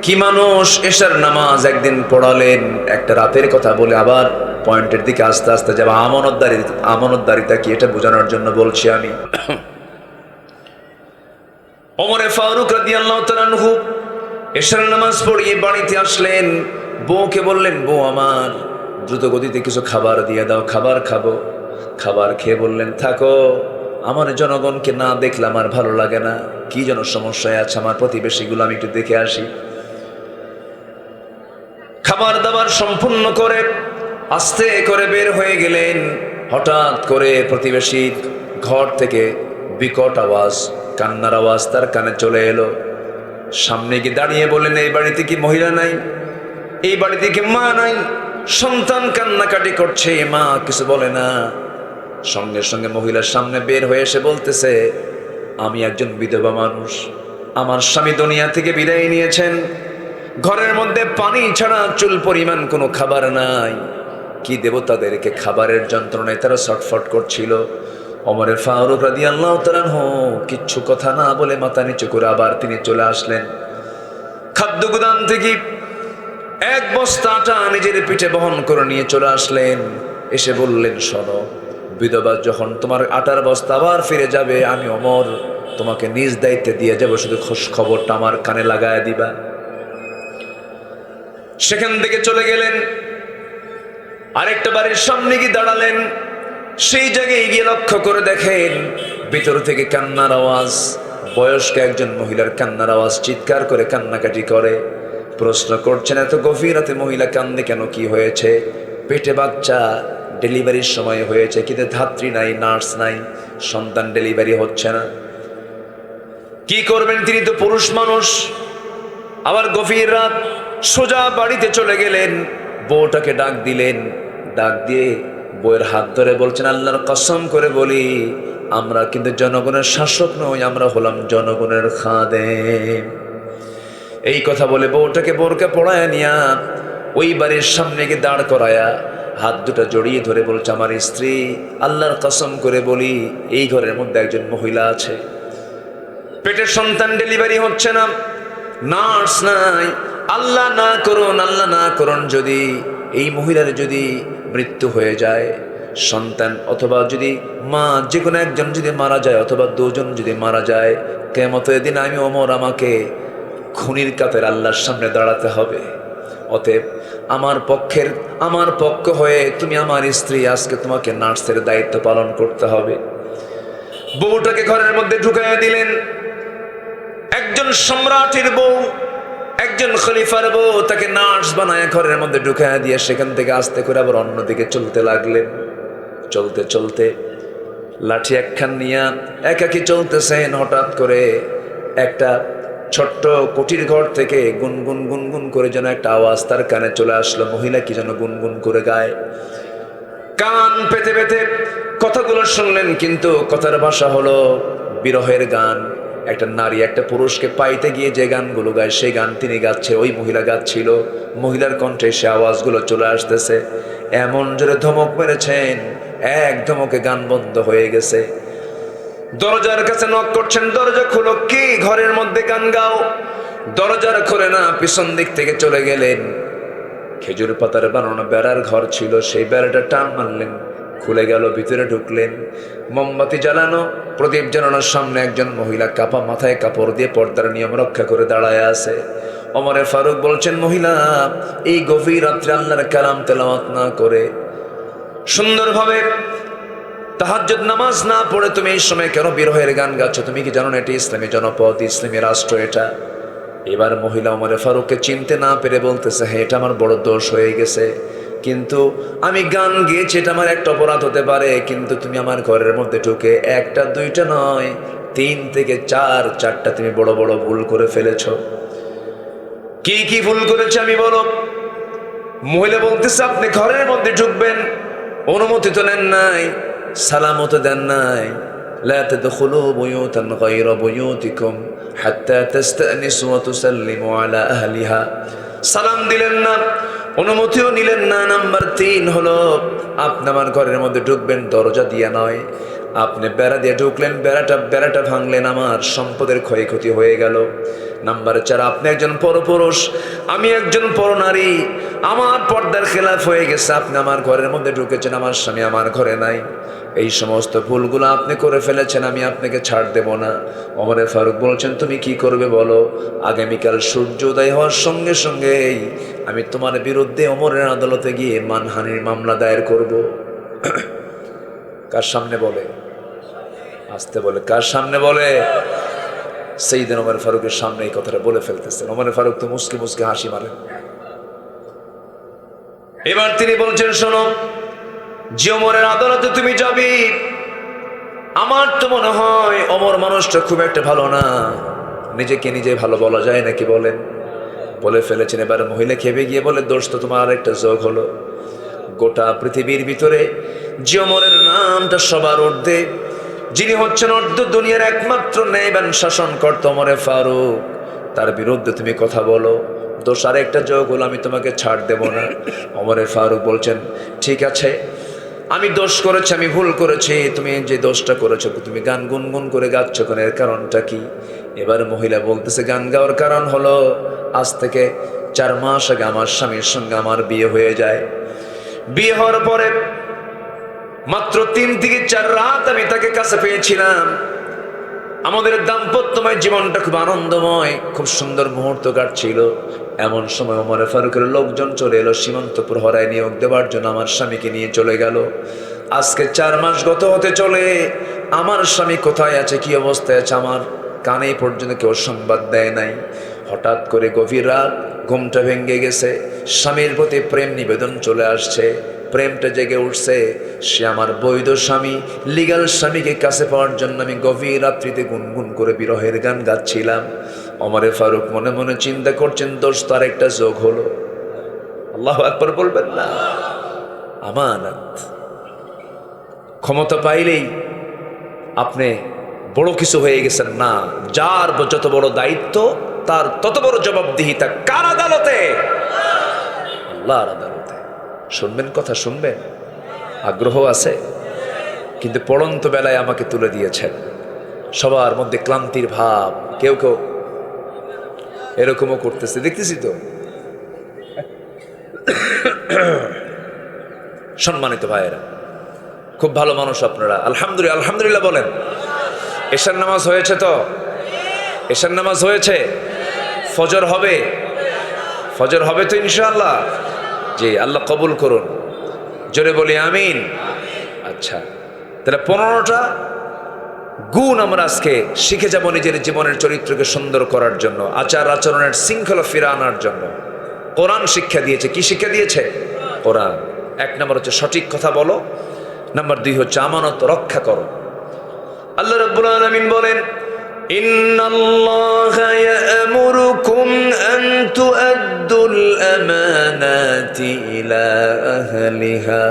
কি মানুষ! এশার নামাজ একদিন পড়ালেন, একটা রাতের কথা বলে আবার পয়েন্টের দিকে আস্তে আস্তে যাব। আমানতদারিতা কি এটা বোঝানোর জন্য বলছি আমি। ওমর ফারুক রাদিয়াল্লাহু তাআলা আনহু এশার নামাজ পড়িয়ে বাড়িতে আসলেন। বউকে বললেন, বউ আমার দ্রুত গতিতে কিছু খাবার দিয়ে দাও, খাবার খাবো। খাবার খেয়ে বললেন, থাকো, আমার জনগণকে না দেখলে আমার ভালো লাগে না। কি যেন সমস্যায় আছে আমার প্রতিবেশীগুলো, আমি একটু দেখে আসি। খাবার দাবার সম্পূর্ণ করে আস্তে করে বের হয়ে গেলেন। হঠাৎ করে প্রতিবেশীর ঘর থেকে বিকট আওয়াজ, কান্নার আওয়াজ তার কানে চলে এলো। সামনে গিয়ে দাঁড়িয়ে বললেন, এই বাড়িতে কি মহিলা নাই? এই বাড়িতে কি মা নাই? সন্তান কান্নাকাটি করছে, মা কিছু বলে না। সঙ্গে সঙ্গে মহিলার সামনে বের হয়ে এসে বলতেছে, আমি একজন বিধবা মানুষ, আমার স্বামী দুনিয়া থেকে বিদায় নিয়েছেন, ঘরের মধ্যে পানি ছাড়া চুল পরিমাণ কোনো খাবার নাই, কি দেব তাদেরকে? খাবারের যন্ত্রণায় তারা ছটফট করছিল। ওমর ফারুক রাদিয়াল্লাহু তাআলা আনহু কিচ্ছু কথা না বলে মাথা নিচু করে আবার তিনি চলে আসলেন। খাদ্য গুদাম থেকে এক বস্তা আটা নিজের পিঠে বহন করে নিয়ে চলে আসলেন। এসে বললেন, শোনো, বিধবা যখন তোমার আটার বস্তা আবার ফিরে যাবে, আমি ওমর তোমাকে নিজ দায়িত্বে দিয়ে যাব, শুধু খোঁজ খবরটা আমার কানে লাগায় দিবা। সেখান থেকে চলে গেলেন, আরেকটা বাড়ির সামনে গিয়ে দাঁড়ালেন। সেই জায়গায় গিয়ে লক্ষ্য করে দেখেন ভিতর থেকে কান্নার আওয়াজ, বয়স্ক একজন মহিলার কান্নার আওয়াজ, চিৎকার করে কান্নাকাটি করে। প্রশ্ন করছেন, এত গভীর রাতে মহিলা কান্দে কেন? কি হয়েছে? পেটে বাচ্চা, ডেলিভারির সময় হয়েছে, কিন্তু ধাত্রী নাই, নার্স নাই, সন্তান ডেলিভারি হচ্ছে না। কি করবেন? তিনি তো পুরুষ মানুষ। আবার গভীর রাত, সোজা বাড়িতে চলে গেলেন, বউটাকে ডাক দিলেন। ডাক দিয়ে বউয়ের হাত ধরে বলছেন, আল্লাহর কসম করে বলি, আমরা কিন্তু জনগণের শাসক নই, আমরা হলাম জনগণের খাদেম। এই কথা বলে বউটাকে বোরকা পড়ায় নিয়া ওই বাড়ির সামনে গিয়ে দাঁড় করায়া হাত দুটা জড়িয়ে ধরে বলছে, আমার স্ত্রী, আল্লাহর কসম করে বলি, এই ঘরের মধ্যে একজন মহিলা আছে, পেটের সন্তান ডেলিভারি হচ্ছে না, নার্স নাই, আল্লাহ না করুন, আল্লাহ না করুন, যদি এই মহিলার যদি মৃত্যু হয়ে যায়, সন্তান অথবা যদি মা যে কোনো একজন যদি মারা যায়, অথবা দুজন যদি মারা যায়, কিয়ামতের দিন আমি ওমর আমাকে খুনির কাতারে আল্লাহর সামনে দাঁড়াতে হবে। অতএব আমার পক্ষ হয়ে তুমি আমার স্ত্রী, আজকে তোমাকে নার্সের দায়িত্ব পালন করতে হবে। বউটাকে ঘরের মধ্যে ঢুকাইয়া দিলেন। একজন সম্রাটের বউ, একজন খলিফার বউ, তাকে নার্স বানায় ঘরের মধ্যে ঢুকাইয়া দিয়ে সেখান থেকে আস্তে করে আবার অন্যদিকে চলতে লাগলেন। চলতে চলতে লাঠি একখান নিয়ে একাকি চলতেছেন। হঠাৎ করে একটা ছোট্ট কুটির ঘর থেকে গুনগুন গুনগুন করে যেন একটা আওয়াজ তার কানে চলে আসলো। মহিলা কি যেন গুনগুন করে গায়। কান পেতে পেতে কথাগুলো শুনলেন, কিন্তু কথার ভাষা হলো বিরহের গান। একটা নারী একটা পুরুষকে পাইতে গিয়ে যে গানগুলো গায়, সেই গান তিনি গাচ্ছে, ওই মহিলা গাচ্ছিল। মহিলার কণ্ঠে সে আওয়াজগুলো চলে আসতেছে। এমন জোরে ধমক মেরেছেন, এক ধমকে গান বন্ধ হয়ে গেছে। দরজার কাছে নক করছেন, দরজা খুলো। কি? ঘরের মধ্যে গান গাও। দরজার খোলে না, পিছন দিক থেকে চলে গেলেন। খেজুর পাতার বানানো বেড়ার ঘর ছিল, সেই বেড়াটা টান মারলেন, খুলে গেল, ভিতরে ঢুকলেন। মোমবাতি জ্বালানো, প্রদীপ জ্বালানোর সামনে একজন মহিলা কাপা মাথায় কাপড় দিয়ে পর্দার নিয়ম রক্ষা করে দাঁড়ায় আছে। ওমর ফারুক বলছেন, মহিলা, এই গভীর রাত্রে আল্লাহর কালাম তেলাওয়াত না করে, সুন্দরভাবে তাহাজ্জুদ নামাজ না পড়ে তুমি এই সময় কেন বিরহের গান গাচ্ছ? তুমি কি জানো না এটি ইসলামী জনপদ, ইসলামী রাষ্ট্র এটা? এবার মহিলা ওমর ফারুককে চিনতে না পেরে বলতেছে, হ্যাঁ, এটা আমার বড় দোষ হয়ে গেছে, কিন্তু আমি গান গেয়েছি, এটা আমার একটা অপরাধ হতে পারে, কিন্তু তুমি আমার ঘরের মধ্যে ঢুকে একটা দুইটা নয়, 3 থেকে 4টা তুমি বড় বড় ভুল করে ফেলেছ। কি কি ভুল করেছে আমি বলো? মহিলা বলতেছে, আপনি ঘরের মধ্যে ঢুকবেন, অনুমতি তো নেন নাই, সালামও তো দেন নাই। লা তাদখুলু বুয়ুতান গায়রা বুয়ুতিকুম হাত্তা তাস্তানিসু ওয়া তুসাল্লিমু আলা আহলিহা। সালাম দিলেন না, অনুমতিও নিলেন না। নাম্বার 3 হলো, আপনি আমার ঘরের মধ্যে ঢুকবেন দরজা দিয়ে নয়, আপনি বেড়া দিয়ে ঢুকলেন, বেড়াটা ভাঙলেন, আমার সম্পদের ক্ষয়ক্ষতি হয়ে গেল। নাম্বার 4, আপনি একজন পরপুরুষ, আমি একজন পরনারী, আমার পর্দার খেলাফ হয়ে গেছে, আপনি আমার ঘরের মধ্যে ঢুকেছেন, আমার স্বামী আমার ঘরে নাই। এই সমস্ত ভুলগুলো আপনি করে ফেলেছেন, আমি আপনাকে ছাড় দেব না। ওমরে ফারুক বলছেন, তুমি কি করবে বলো? আগামীকাল সূর্য উদয় হওয়ার সঙ্গে সঙ্গেই আমি তোমার বিরুদ্ধে ওমরের আদালতে গিয়ে মানহানির মামলা দায়ের করব। কার সামনে বলে? আসতে বলে, কার সামনে বলে? সাইয়েদনা ওমর ফারুকের সামনে এই কথাটা বলে ফেলতেছেন। ওমর ফারুক তো মুস্কি মুস্কি হাসি মারেন। এবার তিনি বলছেন, শোনো, যে ওমরের আদালতে তুমি যাবি, আমার তো মনে হয় ওমর মানুষটা খুব একটা ভালো না। নিজেকে নিজে ভালো বলা যায় নাকি বলেন? বলে ফেলেছেন। এবার মহিলা খেপে গিয়ে বলে, দোষ তো তোমার একটা যোগ হলো। গোটা পৃথিবীর ভিতরে যে ওমরের নামটা সবার ঊর্ধ্বে, যিনি হচ্ছেন অর্ধ দুনিয়ার একমাত্র ন্যায়বান শাসনকর্তা ওমরে ফারুক, তার বিরুদ্ধে তুমি কথা বলো, দোষ আর একটা যোগ হলো, আমি তোমাকে ছাড় দেব না। ওমরে ফারুক বলছেন, ঠিক আছে, আমি দোষ করেছি, আমি ভুল করেছি। তুমি যে দোষটা করেছো, তুমি গান গুনগুন করে গাচ্ছ কেন, এর কারণটা কি? এবার মহিলা বলতেছে, গান গাওয়ার কারণ হলো, আজ থেকে 4 মাস আগে আমার স্বামীর সঙ্গে আমার বিয়ে হয়ে যায়। বিয়ে হওয়ার পরে মাত্র 3 থেকে 4 রাত আমি তাকে কাছে পেয়েছিলাম। আমাদের দাম্পত্যময় জীবনটা খুব আনন্দময়, খুব সুন্দর মুহূর্ত কাটছিল। এমন সময় ওমরে ফারুকের লোকজন চলে এলো সীমান্ত প্রহরায় নিয়োগ দেওয়ার জন্য। আমার স্বামীকে নিয়ে চলে গেল। আজকে 4 মাস গত হতে চলে, আমার স্বামী কোথায় আছে, কি অবস্থায় আছে, আমার কানে পর্যন্ত কেউ সংবাদ দেয় নাই। হঠাৎ করে গভীর রাত, ঘুমটা ভেঙে গেছে, স্বামীর প্রতি প্রেম নিবেদন চলে আসছে, প্রেমটা জেগে উঠছে। সে আমার বৈধ স্বামী, লিগাল স্বামীকে কাছে পাওয়ার জন্য আমি গভীর রাত্রিতে গুনগুন করে বিরহের গান গাচ্ছিলাম। ওমরে ফারুক মনে মনে চিন্তা করছেন, দোষ তার একটা যোগ হলো। আল্লাহু আকবার বলবেন না? আমানত। ক্ষমতা পাইলেই আপনি বড় কিছু হয়ে গেছেন না। যার যত বড় দায়িত্ব, তার তত বড় জবাবদিহিতা। কার আদালতে? আল্লাহর আদালতে। শুনবেন কথা, শুনবেন? আগ্রহ আছে? কিন্তু পড়ন্ত বেলায় আমাকে তুলে দিয়েছেন। সবার মধ্যে ক্লান্তির ভাব, কেউ কেউ এরকমও করতেছে, দেখতেছি তো। সম্মানিত ভাইয়েরা, খুব ভালো মানুষ আপনারা, আলহামদুলিল্লাহ, আলহামদুলিল্লাহ বলেন। এশার নামাজ হয়েছে তো? এশার নামাজ হয়েছে? ফজর হবে? ফজর হবে তো ইনশাআল্লাহ? জি, আল্লাহ কবুল করুন। জোরে বলি আমিন। আচ্ছা, তাহলে 15টা গুণ আমরা আজকে শিখে যাব নিজের জীবনের চরিত্রকে সুন্দর করার জন্য, আচার আচরণের শৃঙ্খলা ফিরে আনার জন্য। কোরআন শিক্ষা দিয়েছে। কি শিক্ষা দিয়েছে? কোরআন। 1 নম্বর হচ্ছে সঠিক কথা বলো, নাম্বার 2 হচ্ছে আমানত রক্ষা করো। আল্লাহ রাব্বুল আলামিন বলেন, ইন্নাল্লাহা ইয়া'মুরুকুম আন তু'আদ্দুল আমানাতি ইলা আহলিহা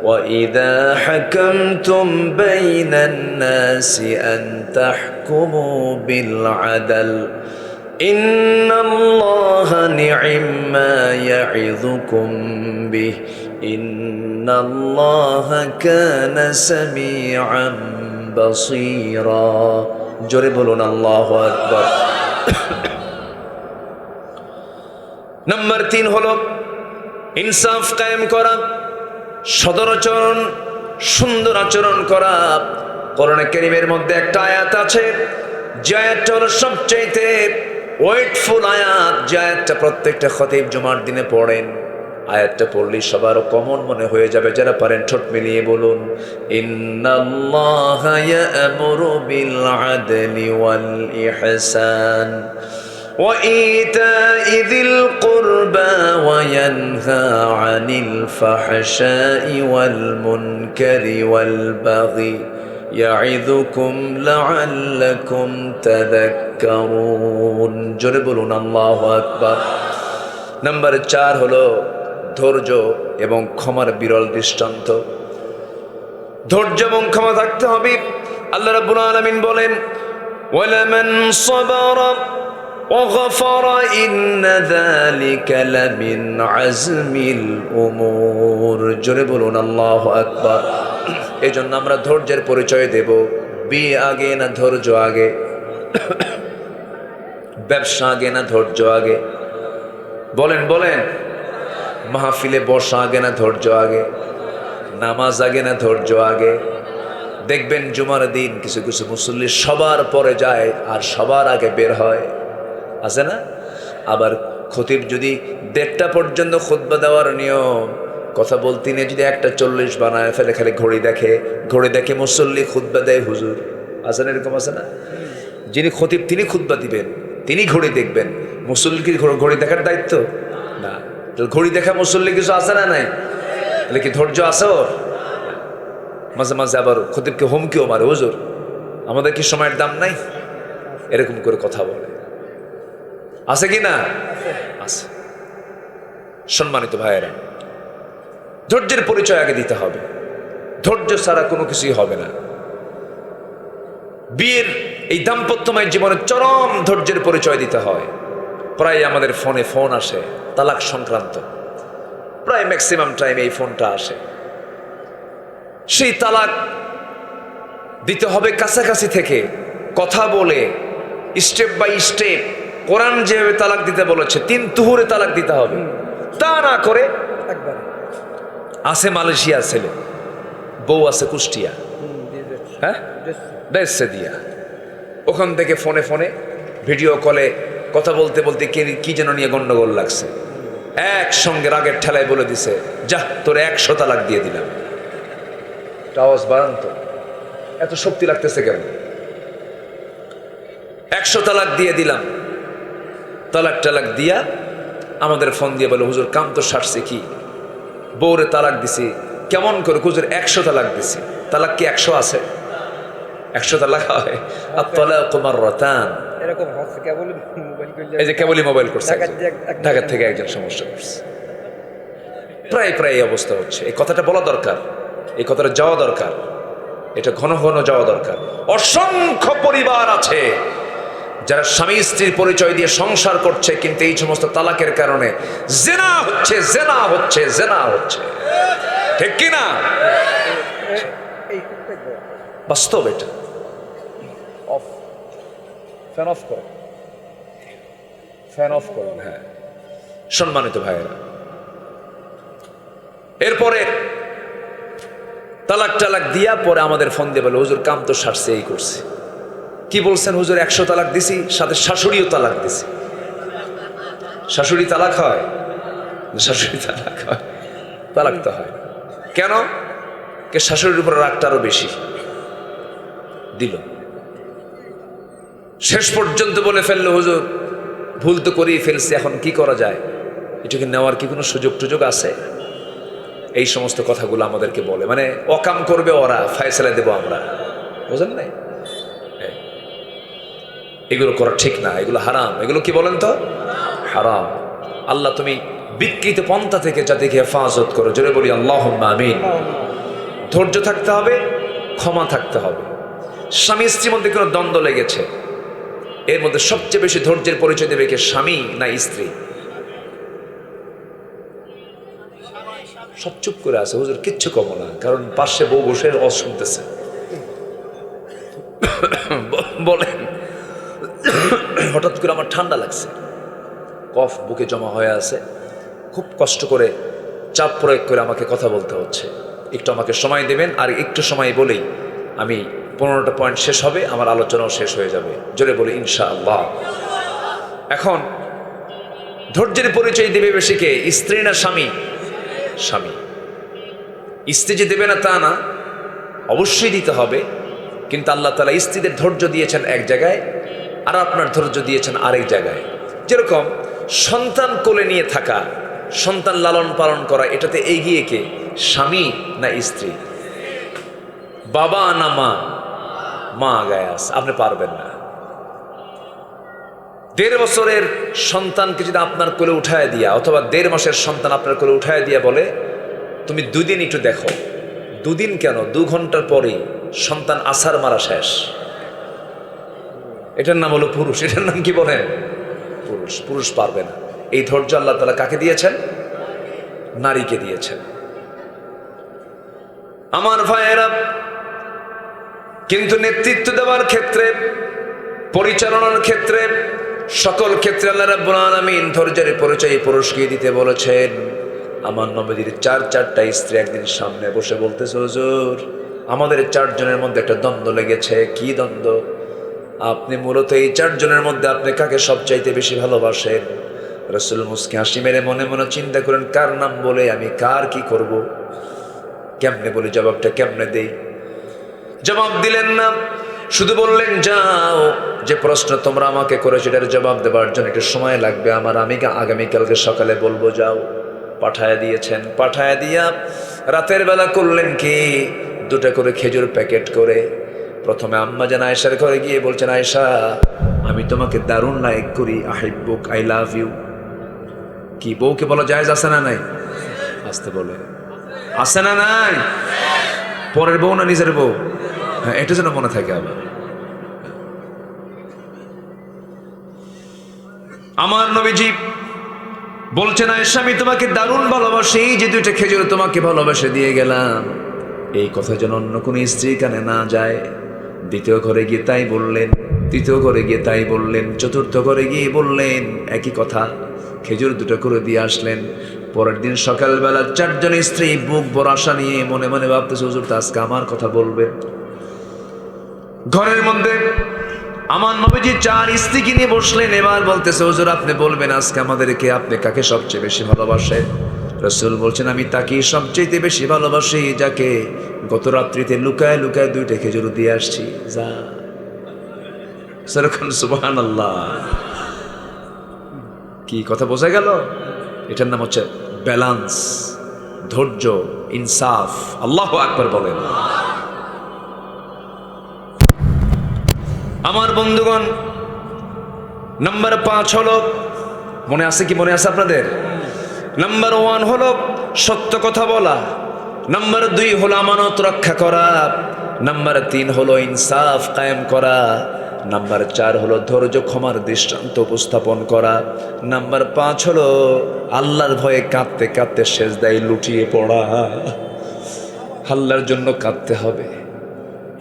ওয়া ইযা হাকামতুম বাইনান নাসি আন তাহকুমু বিল আদল ইন্নাল্লাহা নি'ম্মা ইয়া'ইযুকুম বিহি ইন্নাল্লাহা কানা সামিআন বাসীরা। জোরে বলুন আল্লাহু আকবার। নাম্বার 3 হলো ইনসাফ কায়েম করা, সদর আচরণ, সুন্দর আচরণ করা। কোরআনে কারীমের মধ্যে একটা আয়াত আছে, যে আয়াতটা হলো সবচাইতে ওয়েটফুল আয়াত, যে আয়াতটা প্রত্যেকটা খতিব জুমার দিনে পড়েন। আয়াতটা পড়লেই সবার কমন মনে হয়ে যাবে। যারা পারেন ঠোঁট মিলিয়ে বলুন, ইন্নাল্লাহা ইয়া'মুরু বিল আদলি ওয়াল ইহসান ওয়া ইতা'i যিল কুরবা ওয়া ইয়ানহা আনিল ফাহশাই ওয়াল মুনকারি ওয়াল বাগি ইয়া'ইযুকুম লা'আল্লাকুম তাযাক্কারুন। জোরে বলুন আল্লাহু আকবার। নাম্বার 4 হলো ধৈর্য এবং ক্ষমার বিরল দৃষ্টান্ত। ধৈর্য এবং ক্ষমা থাকতে হবে। আল্লাহ রাব্বুল আলামিন বলেন, ওয়ালামান সাবারা وغفر إن ذلك لمن عزم الأمور জোরে বলুন আল্লাহু আকবার। এই জন্য আমরা ধৈর্যের পরিচয় দেব। বিয়ে আগে না ধৈর্য আগে? ব্যবসা আগে না ধৈর্য আগে? বলেন বলেন। মাহফিলে বসা আগে না ধৈর্য আগে? নামাজ আগে না ধৈর্য আগে? দেখবেন জুমার দিন কিছু কিছু মুসল্লি সবার পরে যায় আর সবার আগে বের হয়, আছে না? আবার খতিব যদি 1:30 পর্যন্ত খুতবা দেওয়ার নিয়ম, কথা বলতে নিয়ে যদি 1:40 বানায় ফেলে, খালি ঘড়ি দেখে মুসল্লি খুতবা দেয় হুজুর, আছে না? এরকম আছে না? যিনি খতিব তিনি খুতবা দিবেন, তিনি ঘড়ি দেখবেন। মুসল্লি কি ঘড়ি দেখার দায়িত্ব না? ঘড়ি দেখা মুসল্লি কিছু আছে না? নাই। তাহলে কি ধৈর্য আছে ওর? মাঝে মাঝে আবার খতিবকে হুমকিও মারে, হুজুর আমাদের কি সময়ের দাম নাই? এরকম করে কথা বলে, আছে কি না? আছে। সম্মানিত ভাইয়েরা, ধৈর্যের পরিচয় আগে দিতে হবে। ধৈর্য ছাড়া কোনো কিছুই হবে না। বিয়ের এই দাম্পত্যময় জীবনে চরম ধৈর্যের পরিচয় দিতে হয়। প্রায় আমাদের ফোনে ফোন আসে তালাক সংক্রান্ত, প্রায় ম্যাক্সিমাম টাইম এই ফোনটা আসে। সেই তালাক দিতে হবে কাছাকাছি থেকে কথা বলে, স্টেপ বাই স্টেপ। কোরআন যেভাবে তালাক দিতে বলেছে 3 তুহুরে তালাক দিতে হবে, তা না করে আছে মালয়েশিয়া ছেলে, বউ আছে কুষ্টিয়া, হ্যাঁ দেশে দিয়া, ওখান থেকে ফোনে ফোনে ভিডিও কলে কথা বলতে বলতে কি যেন নিয়ে গন্ডগোল লাগছে, একসঙ্গে রাগের ঠেলায় বলে দিছে, যা তোর 100 তালাক দিয়ে দিলাম। আওয়াজ বাড়ান তো, এত শক্তি লাগতেছে কেন? 100 তালাক দিয়ে দিলাম। তালাক দিয়া আমাদের ফোন দিয়ে বলে, হুজুর কাম তো সারছে, কি বউরে তালাক দিছি। কেমন করে? হুজুর 100 তালাক দিছি। তালাক কি 100 আছে? 100 তালাক হয়? আত-তালাকু মাররাতান। এরকম হচ্ছে, কেবলই মোবাইল করলে, এই যে কেবলই মোবাইল করছে, ঢাকা থেকে একজন সমস্যা করছে। প্রায় এই অবস্থা হচ্ছে। এই কথাটা বলা দরকার, এই কথাটা যাওয়া দরকার, এটা ঘন ঘন যাওয়া দরকার। অসংখ্য পরিবার আছে যারা স্বামী স্ত্রীর পরিচয় দিয়ে সংসার করছে, কিন্তু এই সমস্ত তালাকের কারণে জেনা হচ্ছে। ঠিক কি না? বাস্তব এটা। ফ্যান অফ করুন। হ্যাঁ, সম্মানিত ভাইয়েরা, এরপরে তালাক দিয়া পরে আমাদের ফোন দিয়ে বলে, হুজুর কাম তো সারছে, এই করছে। কি বলছেন হুজুর? 100 তালাক দিছি, সাথে শাশুড়িও তালাক দিছি। শাশুড়ি তালাক হয়? শাশুড়ি তালাক হয়? তালাক তো হয়। কেন? কে শাশুড়ির উপর রাগটা আরো বেশি দিল। শেষ পর্যন্ত বলে ফেললো, হুজুর ভুল তো করেই ফেলছি, এখন কি করা যায়? এটাকে নেওয়ার কি কোনো সুযোগ আছে? এই সমস্ত কথাগুলো আমাদেরকে বলে, মানে অকাম করবে ওরা, ফায়সালা দেব আমরা। বুঝেন নাই? এগুলো করা ঠিক না, এগুলো হারাম। এগুলো কি বলেন তো? হারাম। আল্লাহ তুমি বিকৃত পন্থা থেকে যাদেরকে হেফাজত করো, জোরে বলি আল্লাহুম্মা আমিন। ধৈর্য থাকতে হবে, ক্ষমা থাকতে হবে। স্বামী স্ত্রীর মধ্যে কোনো দ্বন্দ্ব লেগেছে, এর মধ্যে সবচেয়ে বেশি ধৈর্যের পরিচয় দেবে কে? স্বামী না স্ত্রী? সব চুপ করে আছে, হুজুর কিচ্ছু কম না, কারণ পাশে বউ বসে শুনতেছে। বলেন, হঠাৎ করে আমার ঠান্ডা লাগছে, কফ বুকে জমা হয়ে আছে, খুব কষ্ট করে চাপ প্রয়োগ করে আমাকে কথা বলতে হচ্ছে। একটু আমাকে সময় দেবেন, আর একটু সময় বলেই আমি 15টা পয়েন্ট শেষ হবে, আমার আলোচনাও শেষ হয়ে যাবে। জোরে বলি ইনশাআল্লাহ। এখন ধৈর্যের পরিচয় দেবে বেশি কে? স্ত্রী না স্বামী? স্বামী। স্ত্রী যে দেবে না তা না, অবশ্যই দিতে হবে, কিন্তু আল্লাহ তাআলা স্ত্রীদের ধৈর্য দিয়েছেন এক জায়গায়, আর আপনার ধৈর্য দিয়েছেন আরেক জায়গায়। যেরকম সন্তান কোলে নিয়ে থাকা, সন্তান লালন পালন করা, এটাতে এগিয়ে কে? স্বামী না স্ত্রী? বাবা না মা? মা আগায় আছে, আপনি পারবেন না। 1.5 বছরের সন্তানকে যদি আপনার কোলে উঠায় দিয়া, অথবা 1.5 মাসের সন্তান আপনার কোলে উঠায় দিয়া বলে, তুমি 2 দিন একটু দেখো, 2 দিন কেন, 2 ঘন্টার পরেই সন্তান আছাড় মারা শেষ। এটার নাম হলো পুরুষ। এটার নাম কি বলেন? পুরুষ, পুরুষ পারবে না। এই ধৈর্য আল্লাহ তাআলা কাকে দিয়েছেন? নারীকে দিয়েছেন। আমার ভাইয়েরা, কিন্তু নেতৃত্ব দেওয়ার ক্ষেত্রে, পরিচালনার ক্ষেত্রে, সকল ক্ষেত্রে আল্লাহ রাব্বুল আলামিন ধৈর্যের পরিচয় পুরুষকে দিতে বলেছেন। আমার নবীর চারটা স্ত্রী একদিন সামনে বসে বলতেছে, হুজুর আমাদের 4 জনের মধ্যে একটা দ্বন্দ্ব লেগেছে। কি দ্বন্দ্ব? আপনি মূলত এই 4 জনের মধ্যে আপনি কাকে সবচাইতে বেশি ভালোবাসেন? রাসূল মুস্কি হাসি মেরে মনে মনে চিন্তা করেন, কার নাম বলে আমি কার কি করব, কেমনে বলি, জবাবটা কেমনে দেই? জবাব দিলেন না, শুধু বললেন, যাও, যে প্রশ্ন তোমরা আমাকে করে সেটার জবাব দেওয়ার জন্য একটু সময় লাগবে আমার, আমি আগামীকালকে সকালে বলবো, যাও। পাঠায় দিয়েছেন। পাঠায় দিয়া রাতের বেলা করলেন কি, 2টা করে খেজুর প্যাকেট করে প্রথমে আম্মা জান আয়েশার ঘরে গিয়ে বলছেন, আয়েশা আমি তোমাকে দারুণ লাইক করি, আহিব্বুক, আই লাভ ইউ। কি বউকে বলা জায়েজ আছে না নাই? আসতে বলে, আছে না নাই? পরের বউ না নিজের বউ? হ্যাঁ, এটা যেন মনে থাকে। আবার আমার নবীজি বলছেন, আয়েশা আমি তোমাকে দারুণ ভালোবাসি, যে 2টা খেজুর তোমাকে ভালোবাসে দিয়ে গেলাম, এই কথা যেন অন্য কোনো স্ত্রী কানে না যায়। 2য় ঘরে গিয়ে তাই বললেন, 3য় ঘরে গিয়ে তাই বললেন, 4র্থ ঘরে গিয়ে বললেন একই কথা। খেজুর 2টা করে দিয়ে আসলেন। পরের দিন সকালবেলা 4 জন স্ত্রী বুক ভরা আশা নিয়ে মনে মনে ভাবতেছে, হুজুর তো আজকে আমার কথা বলবেন। ঘরের মধ্যে আমার নবীজি 4 স্ত্রীকে নিয়ে বসলেন। এবার বলতেছে, হুজুর আপনি বলবেন আজকে আমাদেরকে আপনি কাকে সবচেয়ে বেশি ভালোবাসেন? রাসূল বলছেন, আমি তাকেই সবচেয়ে বেশি ভালোবাসি যাকে গত রাত্রিতে লুকায় লুকায় 2টা খেজুর দিয়ে আসছি। যা সরকান সুবহানাল্লাহ। কি কথা বোঝা গেল? এটার নাম হচ্ছে ব্যালেন্স, ধৈর্য, ইনসাফ। আল্লাহু আকবার বলেন। আমার বন্ধুগণ, নাম্বার 5 হলো, মনে আছে কি? মনে আছে আপনাদের? নাম্বার 1 হলো সত্য কথা বলা, নাম্বার 2 হলো আমানত রক্ষা করা, নাম্বার 3 হলো ইনসাফ কায়েম করা, নাম্বার 4 হলো ধৈর্য ক্ষমার দৃষ্টান্ত উপস্থাপন করা, নাম্বার 5 হলো আল্লাহর ভয়ে কাঁদতে কাঁদতে সেজদায় লুটিয়ে পড়া। আল্লাহর জন্য কাঁদতে হবে।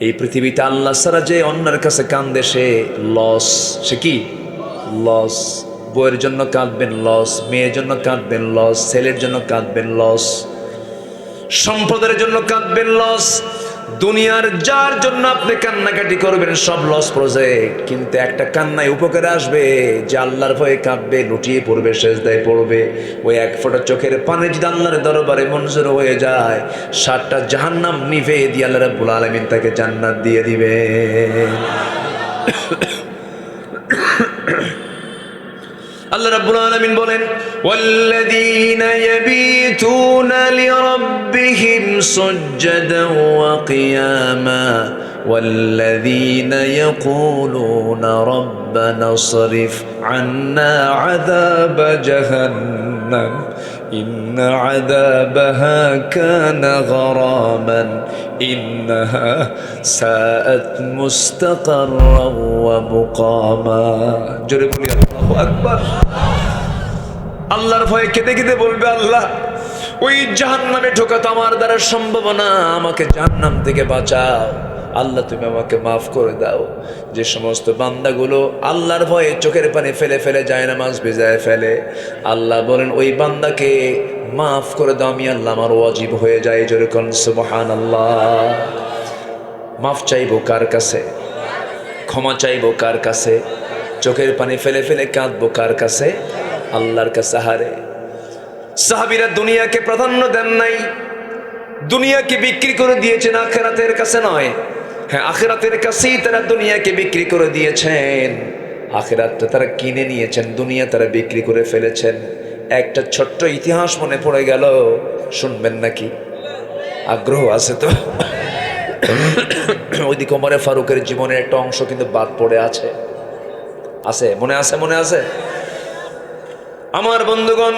এই পৃথিবীতে আল্লাহ ছাড়া যে অন্যের কাছে কান্দে সে লস। সে কি? লস। বউয়ের জন্য কাঁদবেন, লস। মেয়ের জন্য কাঁদবেন, লস। ছেলের জন্য কাঁদবেন, লস। সম্পদের জন্য কাঁদবেন, লস। দুনিয়ার যার জন্য আপনি কান্নাকাটি করবেন সব লস প্রজেক্ট। কিন্তু একটা কান্নায় উপকারে আসবে, যে আল্লাহর ভয়ে কাঁদবে, লুটিয়ে পড়বে, সেজদায় পড়বে। ওই 1 ফোঁটা চোখের পানি যদি আল্লাহর দরবারে মঞ্জুর হয়ে যায়, 7টা জাহান্নাম নিভে দিয়ে আল্লাহ রাব্বুল আলামিন তাকে জান্নাত দিয়ে দিবে। আল্লাহ রাব্বুল আলামিন বলেন, ওয়াল্লাযীনা ইয়াবীতুনা লিরাব্বিহিম সুজদান ওয়া কিয়ামা ওয়াল্লাযীনা ইয়াকুলুনা রাব্বানা সরিফ আন্না আযাবা জাহান্নাম ইন্না আযাবাহা কানা গরামান ইন্নাহা সাআত মুস্তাকাররান ওয়া মুকামা। জোরে বলি আল্লাহু আকবার। আল্লাহর ভয়ে কেঁদে কেঁদে বলবে, আল্লাহ ওই জাহান্নামে ঢোকা তো আমার দ্বারা সম্ভব না, আমাকে জাহান্নাম থেকে বাঁচাও। আল্লাহ তুমি আমাকে মাফ করে দাও। যে সমস্ত বান্দাগুলো আল্লাহর ভয়ে চোখের পানি ফেলে ফেলে যায়, নামাজ ভিজায় ফেলে, আল্লাহ বলেন ওই বান্দাকে মাফ করে দাও, আমি আল্লাহ আমার ওয়াজিব হয়ে যায়। জোরে কোন সুবহানাল্লাহ। মাফ চাইবো কার কাছে? ক্ষমা চাইবো কার কাছে? চোখের পানি ফেলে ফেলে কাঁদবো কার কাছে? আল্লাহর কাছে। হারে সাহাবীরা দুনিয়াকে প্রাধান্য দেন নাই, দুনিয়াকে বিক্রি করে দিয়েছেন, আখিরাতের কাছে নয়। হ্যাঁ, আখিরাতের কাছেই তারা দুনিয়াকে বিক্রি করে দিয়েছেন। আখিরাতটা তারা কিনে নিয়েছেন, দুনিয়া তারা বিক্রি করে ফেলেছেন। একটা ছোট্ট ইতিহাস মনে পড়ে গেল, শুনবেন নাকি? আগ্রহ আছে তো? ওইদিকে ওমরে ফারুকের জীবনের একটা অংশ কিন্তু বাদ পড়ে আছে। আছে? মনে আছে? মনে আছে? আমার বন্ধুগণ,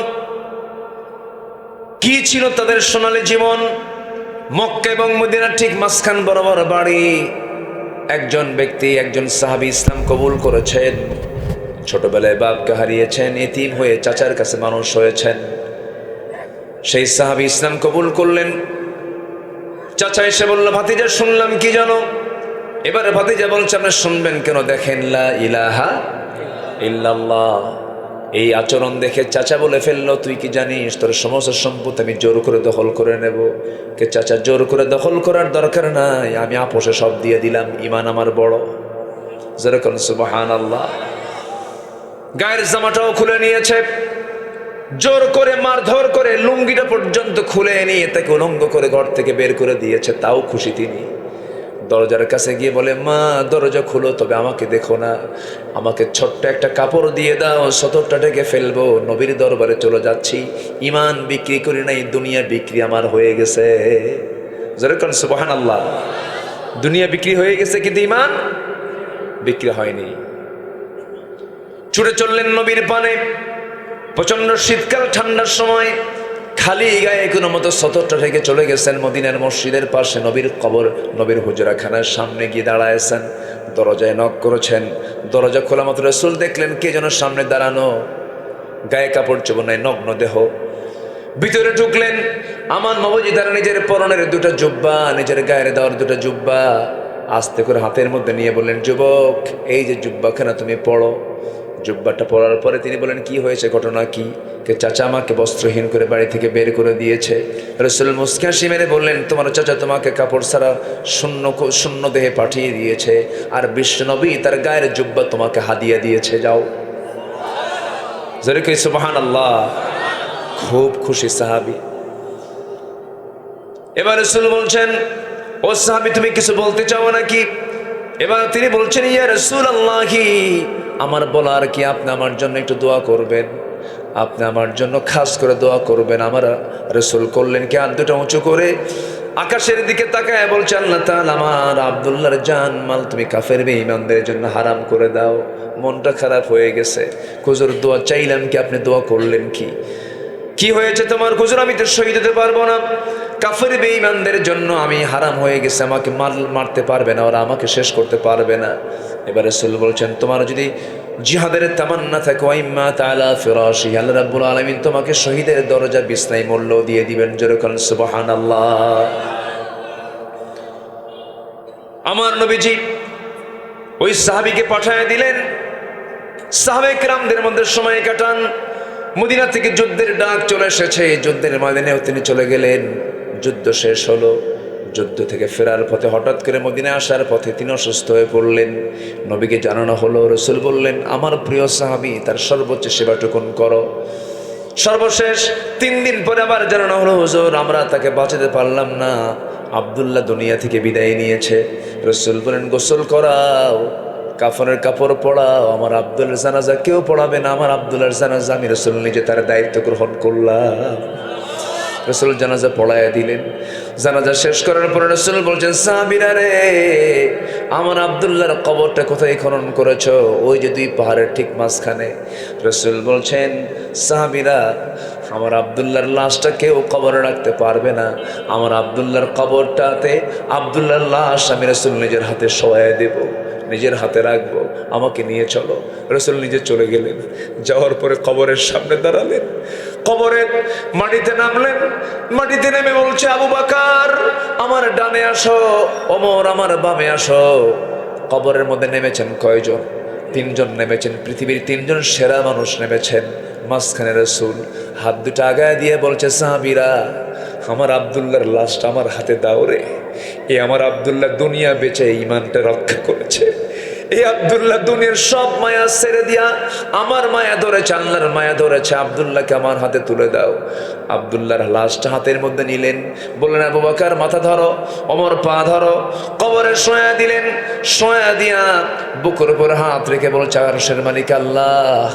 কি ছিল তাদের সোনালী জীবন? মক্কা এবং মদিনার ঠিক মাঝখান বরাবর বাড়ি। একজন ব্যক্তি, একজন সাহাবী ইসলাম কবুল করেছেন। ছোটবেলায় বাপকে হারিয়েছেন, এতিম হয়ে চাচার কাছে মানুষ হয়েছেন। সেই সাহাবী ইসলাম কবুল করলেন। চাচা এসে বলল, ভাতিজা শুনলাম কি জানো? এবারে ভাতিজা বলছে, আপনি শুনবেন কেন? দেখেন, লা ইলাহা ইল্লাল্লাহ। এই আচরণ দেখে চাচা বলে ফেললো, তুই কি জানিস তোর সমস্ত সম্পত্তি আমি জোর করে দখল করে নেব? কে চাচা, জোর করে দখল করার দরকার নাই, আমি আপোষে সব দিয়ে দিলাম, ইমান আমার বড়। যেরকম সুবহানাল্লাহ। গায়ের জামাটাও খুলে নিয়েছে, জোর করে মারধর করে লুঙ্গিটা পর্যন্ত খুলে নিয়ে তাকে উলঙ্গ করে ঘর থেকে বের করে দিয়েছে, তাও খুশি তিনি। দরজার কাছে গিয়ে বলে, মা দরজা খুলো, তবে আমাকে দেখো না, আমাকে ছোট্ট একটা কাপড় দিয়ে দাও, সতরটা ঢেকে ফেলবো, নবীর দরবারে চলে যাচ্ছি। ইমান বিক্রি করি নাই, দুনিয়া বিক্রি আমার হয়ে গেছে। যেরকম সুবহানাল্লাহ। দুনিয়া বিক্রি হয়ে গেছে, কিন্তু ইমান বিক্রি হয়নি। ছুটে চললেন নবীর পানে। প্রচন্ড শীতকাল, ঠান্ডার সময় খালি গায়ে কোনো মতো সতরটা থেকে চলে গেছেন মদিনার মসজিদের পাশে নবীর কবর, নবীর হুজরাখানার সামনে গিয়ে দাঁড়ায়ছেন। দরজায় নক করেছেন, দরজা খোলা মাত্র রাসূল দেখলেন কে যেন সামনে দাঁড়ানো, গায়ে কাপড় চোপড় নাই, নগ্ন দেহ। ভিতরে ঢুকলেন। আমার নবজি তার নিজের পরনের দুটো জুব্বা, নিজের গায়ের দেওয়ার দুটো জুব্বা আস্তে করে হাতের মধ্যে নিয়ে বললেন, যুবক, এই যে জুব্বাখানা তুমি পড়ো। জুব্বাটা পরার পরে তিনি বলেন, কি হয়েছে, ঘটনা কি? কে চাচা আমাকে বস্ত্রহীন করে বাড়ি থেকে বের করে দিয়েছে। রাসূল মুস্কি হাসি মেরে বললেন, তোমার চাচা তোমাকে কাপড় ছাড়া শূন্য দেহে পাঠিয়ে দিয়েছে, আর বিশ্বনবী তার গায়ের জুব্বা তোমাকে হাদিয়া দিয়েছে, যাও। যেরকম সুবহানাল্লাহ। খুব খুশি সাহাবী। এবার রাসূল বলছেন, ও সাহাবী, তুমি কিছু বলতে চাও নাকি? এবার তিনি বলছেন, ইয়া রাসূলুল্লাহ, আমার বলার কি, আপনি আমার জন্য একটু দোয়া করবেন, আপনি আমার জন্য খাস করে দোয়া করবেন। আমার রাসূল করলেন কি, হাত দুটো উঁচু করে আকাশের দিকে তাকায় বলছে, আল্লাহ তাআলা আমার আব্দুল্লাহর জান মাল তুমি কাফের বেঈমানদের জন্য হারাম করে দাও। মনটা খারাপ হয়ে গেছে। হুজুর দোয়া চাইলাম কি, আপনি দোয়া করলেন কি? কি হয়েছে তোমার? হুজুর আমি তো শহীদ হতে পারবো না, কাফের বেঈমানদের জন্য আমি হারাম হয়ে গেছে, আমাকে মারতে পারবে না, ওরা আমাকে শেষ করতে পারবে না। এবার রাসূল বলছেন, তোমার যদি জিহাদের তামান্না থাকে, ওয়াইম্মা তাআলা ফিরাশি, আল্লাহ রাব্বুল আলামিন তোমাকে শহীদের দরজা বিছনায় মূল্য দিয়ে দিবেন। যেরকম সুবহানাল্লাহ। আমার নবীজি ওই সাহাবীকে পাঠিয়ে দিলেন, সাহাবে কেরামদের মধ্যে সময় কাটান। মদিনা থেকে যুদ্ধের ডাক চলে এসেছে, যুদ্ধের ময়দানেও তিনি চলে গেলেন। যুদ্ধ শেষ হলো। যুদ্ধ থেকে ফেরার পথে হঠাৎ করে মদিনায় আসার পথে তিনি অসুস্থ হয়ে পড়লেন। নবীকে জানানো হলো। রাসূল বললেন, আমার প্রিয় সাহাবী, তার সর্বোচ্চ সেবাটুকুন করো। সর্বশেষ 3 দিন পরে আবার জানানো হলো, হুজুর আমরা তাকে বাঁচাতে পারলাম না, আব্দুল্লাহ দুনিয়া থেকে বিদায় নিয়েছে। রাসূল বলেন, গোসল করাও, কাফনের কাপড় পড়াও, আমার আব্দুল্লাহর জানাজা কেউ পড়াবে না, আমার আব্দুল্লাহর জানাজা আমি রাসূল নিজে তার দায়িত্ব গ্রহণ করলাম। রাসূল জানাজা পড়ায়া দিলেন। জানাজা শেষ করার পরে রাসূল বলছেন, সাহাবীরা রে, আমার আব্দুল্লাহর কবরটা কোথায় খনন করেছো? ওই যে 2 পাহাড়ের ঠিক মাঝখানে। রাসূল বলছেন, সাহাবীরা, আমার আব্দুল্লাহর লাশটা কেউ কবরে রাখতে পারবে না, আমার আব্দুল্লাহর কবরটাতে আব্দুল্লাহর লাশ আমি রাসূল নিজের হাতে শোয়ায় দেব, নিজের হাতে রাখবো, আমাকে নিয়ে চলো। রাসূল নিজে চলে গেলেন। যাওয়ার পরে কবরের সামনে দাঁড়ালেন, কবরের মাটিতে নামলেন। মাটিতে নেমে বলছে, আবু বকর আমার ডানে আসো, ওমর আমার বামে আসো। কবরের মধ্যে নেমেছেন কয়জন? 3 জন নেমেছেন। পৃথিবীর 3 জন সেরা মানুষ নেমেছেন। মাঝখানে রাসূল হাত দুটো আগায় দিয়ে বলছে, সাহাবীরা, আমার আব্দুল্লাহর লাশটা আমার হাতে দাও রে। এই আমার আব্দুল্লাহ দুনিয়া বেঁচে ঈমানটা রক্ষা করেছে। এই আব্দুল্লাহ দুনিয়ার সব মায়া ছেড়ে দিয়া আমার মায়া ধরেছে, আল্লাহর মায়া ধরেছে, আব্দুল্লাহকে আমার হাতে তুলে দাও। আব্দুল্লাহর লাশটা হাতের মধ্যে নিলেন, বললেন, আবু বকর মাথা ধরো, ওমর পা ধরো। কবরে শোয়া দিলেন। শোয়া দিয়া বুকের উপর হাত রেখে বলছে, আরশের মালিক আল্লাহ,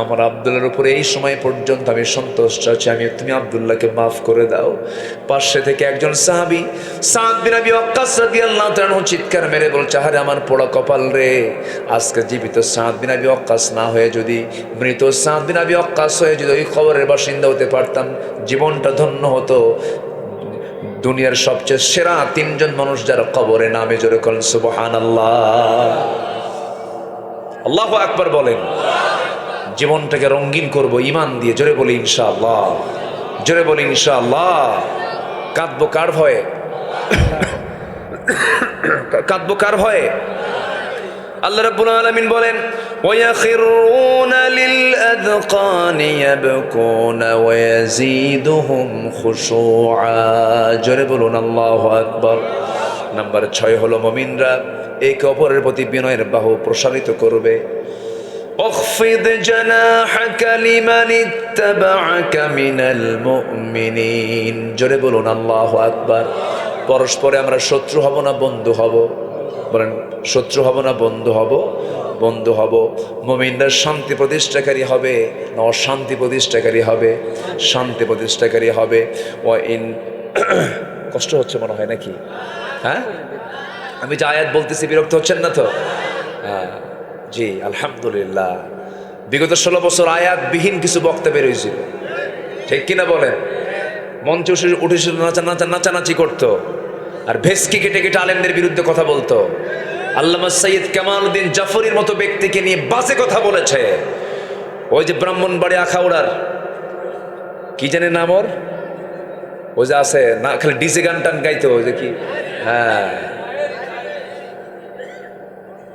আমার আব্দুল্লাহর উপরে এই সময় পর্যন্ত আমি সন্তুষ্ট আছি, তুমি আব্দুল্লাহকে মাফ করে দাও। পাশে থেকে একজন সাহাবী সাদ বিন আবি ওয়াক্কাস রাদিয়াল্লাহু তাআলা চিৎকার মেরে বলছে, আরে আমার পোড়া কপাল রে, আজকে জীবিত সাদ বিন আবি ওয়াক্কাস না হয়ে যদি মৃত সাদ বিন আবি ওয়াক্কাস হয়ে যদি ওই কবরের বাসিন্দা হতে পারতাম, জীবনটা ধন্য হতো। দুনিয়ার সবচেয়ে সেরা 3 জন মানুষ যারা কবরে নামে, জোরে বলেন সুবহানাল্লাহ। আল্লাহু আকবার বলেন। জীবনটাকে রঙিন করব ঈমান দিয়ে। জোরে বলি ইনশাআল্লাহ, জোরে বলি ইনশাআল্লাহ। কাঁদবো কার ভয়ে? কাঁদবো কার ভয়ে? আল্লাহ রাব্বুল আলামিন বলেন ওয়ায়াখিরুনা লিল আযকানি ইয়াবকুনা ওয়া ইয়াজিদুহুম খুশুআ। জোরে বলুন আল্লাহু আকবার। নাম্বার 6 হলো মুমিনরা একে অপরের প্রতি বিনয়ের বাহু প্রসারিত করবে। اخفض جناحك لمن اتبعك من المؤمنين। জোরে বলুন আল্লাহু আকবার। পরস্পরে আমরা শত্রু হব না বন্ধু হব? বলেন, শত্রু হব না বন্ধু হব? বন্ধু হব। মুমিনরা শান্তি প্রতিষ্ঠাকারী হবে না অশান্তি প্রতিষ্ঠাকারী হবে? শান্তি প্রতিষ্ঠাকারী হবে। ওয়া ইন কষ্ট হচ্ছে মনে হয় নাকি? হ্যাঁ, আমি যে আয়াত বলতেছি বিরক্ত হচ্ছেন না তো? হ্যাঁ জি আলহামদুলিল্লাহ। বিগত 16 বছর আয়াত বিহীন কিছু বক্তা বের হয়েছিল, ঠিক কিনা বলেন? মঞ্চে উঠেছিল, নাচানাচি করতো, আর ভেস্কি কেটে কেটে আলেমদের বিরুদ্ধে কথা বলতো। আল্লামা সৈয়দ কামালউদ্দিন জাফরির মতো ব্যক্তিকে নিয়ে বাজে কথা বলেছে। ওই যে ব্রাহ্মণবাড়ি আখাউড়ার কি জানে নাম ওর, ওই যে আছে না, খালি ডিজে গান টান গাইতো, ওই যে কি, হ্যাঁ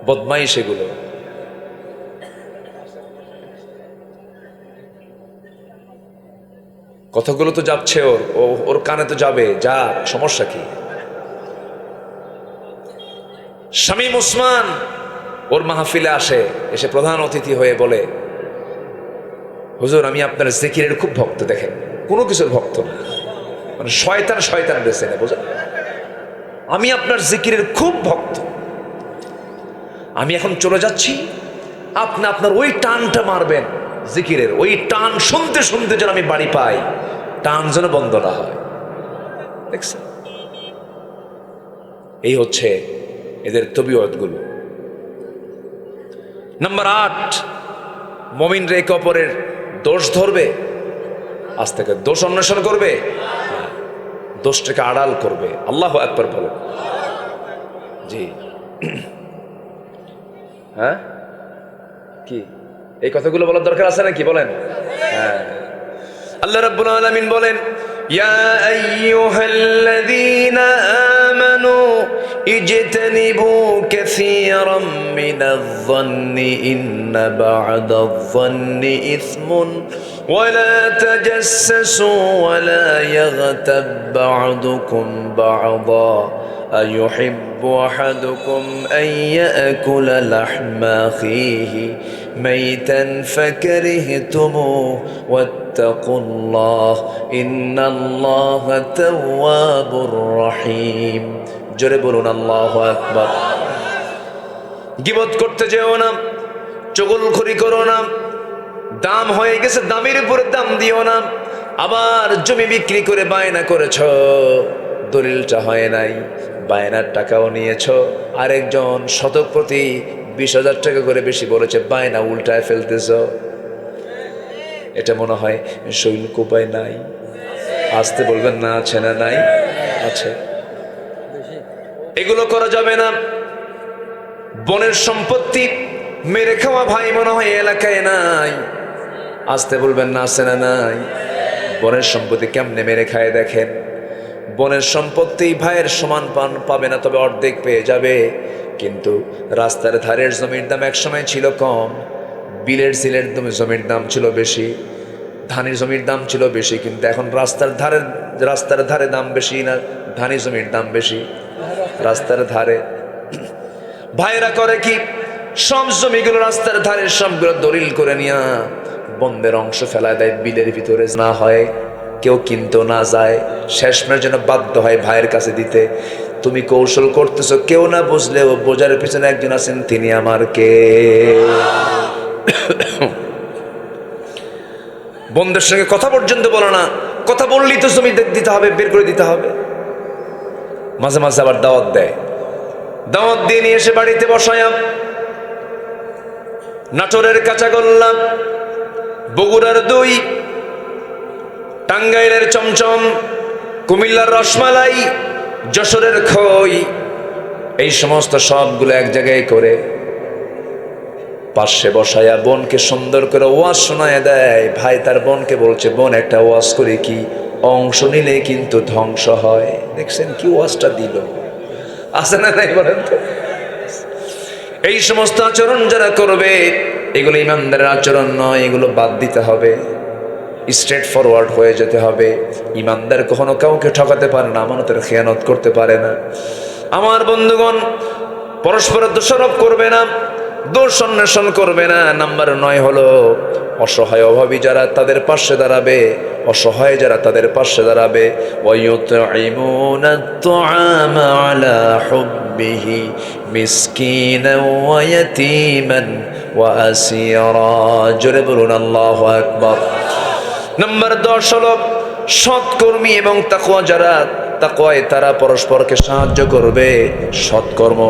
বদমাইশ সেগুলো। কথাগুলো তো যাচ্ছে ওর কানে তো যাবে, যা, সমস্যা কি? শামীম ওসমান ওর মাহফিলে আসে, এসে প্রধান অতিথি হয়ে বলে, হুজুর আমি আপনার জিকিরের খুব ভক্ত। দেখেন, কোনো কিছুর ভক্ত না, মানে শয়তান বেছে না, বোঝেন? আমি আপনার জিকিরের খুব ভক্ত, আমি এখন চলে যাচ্ছি, আপনি আপনার ওই টানটা মারবেন জিকিরের, ওই টান শুনতে শুনতে যেন আমি বাড়ি পাই, টান যেন বন্ধ না হয়। দেখছেন, এই হচ্ছে এদের তবিয়তগুলো। নাম্বার 8, মুমিনরা একে অপরের দোষ ধরবে, আজ থেকে দোষ অন্বেষণ করবে, দোষটাকে আড়াল করবে। আল্লাহু আকবার বলে। জি হ্যাঁ, কি এই কথাগুলো বলার দরকার আছে নাকি বলেন? হ্যাঁ, আল্লাহ রাব্বুল আলামিন বলেন, ইয়া আইয়ুহাল্লাযীনা আমানু ইজতানিবু কাসীরাম মিনায-যন্নি ইন্না বা'দায-যন্নি ইসমুন ওয়া লা তাজাসসাসু ওয়া লা ইয়াগতাব বা'দুকুম বা'দা أيحب أحدكم أن يأكل لحم أخيه ميتا فكرهتموه واتقوا الله إن الله تواب رحيم। জোরে বলুন আল্লাহু আকবার। গীবত করতে যেও না, চগলখড়ি করো না, দাম হয়ে গেছে দামের উপরে দাম দিও না। আবার জমি বিক্রি করে বায়না করেছ, দলিলটা হয় নাই, বায়নার টাকাও নিয়েছ, আরেকজন শতক প্রতি 20,000 টাকা করে বেশি বলেছে, বায়না উল্টায় ফেলতেছ। এটা মনে হয় শৈল কোপায় নাই, আসতে বলবেন না, আছে না নাই? আছে। এগুলো করা যাবে না। বনের সম্পত্তি মেরে খাওয়া ভাই মনে হয় এলাকায় নাই, আসতে বলবেন না, আছে না নাই? বনের সম্পত্তি কেমনে মেরে খায় দেখেন। বনের সম্পত্তি ভাইয়ের সমান পাবে না, তবে অর্ধেক পেয়ে যাবে। কিন্তু রাস্তার ধারের জমির দাম একসময় ছিল কম, বিলের সিলের জমির দাম ছিল বেশি, ধানের জমির দাম ছিল বেশি, কিন্তু এখন রাস্তার ধারে দাম বেশি না ধানি জমির দাম বেশি? রাস্তার ধারে। ভাইরা করে কি, সব জমিগুলো রাস্তার ধারে সবগুলো দলিল করে নিয়ে বন্ধের অংশ ফেলায় দেয় বিলের ভিতরে, না হয় কেউ কিনতেও না যায়, শেষমের জন্য বাধ্য হয় ভাইয়ের কাছে দিতে। তুমি কৌশল করতেছো, কেউ না বুঝলেও বোঝার পিছনে একজন আছেন, তিনি আমার কে? বন্ধের সঙ্গে কথা পর্যন্ত বলো না, কথা বললেই তো জমি দিতে হবে, বের করে দিতে হবে। মাঝে মাঝে আবার দাওয়াত দেয়, দাওয়াত দিয়ে নিয়ে এসে বাড়িতে বসায়াম। নাটোরের কাঁচাগোল্লা, বগুড়ার দই, টাঙ্গাইলের চমচম, কুমিল্লার রসমালাই, যশোরের খই, এই সমস্ত সবগুলো এক জায়গায় করে পাশে বসায়া বোনকে সুন্দর করে ওয়াজ শোনায় দেয়। ভাই তার বোনকে বলছে, বোন একটা ওয়াজ করে কি, অংশ নিলে কিন্তু ধ্বংস হয়। দেখছেন কি ওয়াজটা দিল, আছে না নাই বলেন তো? এই সমস্ত আচরণ যারা করবে এগুলো ইমানদারের আচরণ নয়, এগুলো বাদ দিতে হবে, স্ট্রেট ফরওয়ার্ড হয়ে যেতে হবে। ইমানদার কখনো কাউকে ঠকাতে পারে না, আমানতের খেয়ানত করতে পারে না। আমার বন্ধুগণ, পরস্পর দোষারোপ করবে না, দোষ অন্বেষণ করবে না। নাম্বার 9 হলো অসহায় অভাবী যারা তাদের পাশে দাঁড়াবে, অসহায় যারা তাদের পাশে দাঁড়াবে। ওয়ায়ুতঈমুনা আত-তাআমা আলা হুব্বিহি মিসকিনান ওয়া ইয়াতীমান ওয়া আসীরা। জোরে বলুন আল্লাহু আকবার। নাম্বার 10 হলো সৎকর্মী এবং তাকওয়া যারা, তাকওয়ায় তারা পরস্পরকে সাহায্য করবে। সৎকর্ম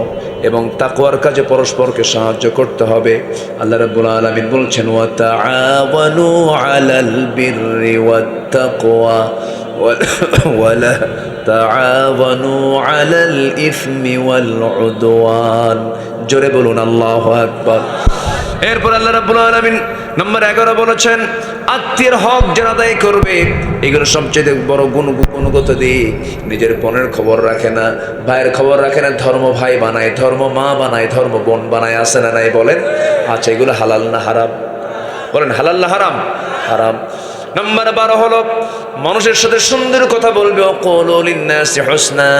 এবং তাকওয়ার কাজে পরস্পরকে সাহায্য করতে হবে। আল্লাহ রাব্বুল আলামিন বলছেন, ওয়া তাআওয়ানু আলাল বিররি ওয়াত তাকওয়া ওয়া লা তাআওয়ানু আলাল ইসমি ওয়াল উদওয়ান। জোরে বলুন আল্লাহু আকবার। এরপর আল্লাহ রাব্বুল আলামিন নম্বর 11 বলেছেন, আত্মীয়ের হক যারা আদায় করবে, এগুলো সবচেয়ে বড় গুণগত দিক। নিজের বোনের খবর রাখে না, ভাইয়ের খবর রাখে না, ধর্ম ভাই বানায়, ধর্ম মা বানায়, ধর্ম বোন বানায়, আছে না নাই বলেন? আচ্ছা, এগুলো হালাল না হারাম? বলেন হালাল না হারাম? হারাম। নাম্বার 12 হলো মানুষের সাথে সুন্দর কথা বলবে, ওয়াকুলু লিন-নাসি হুসনা।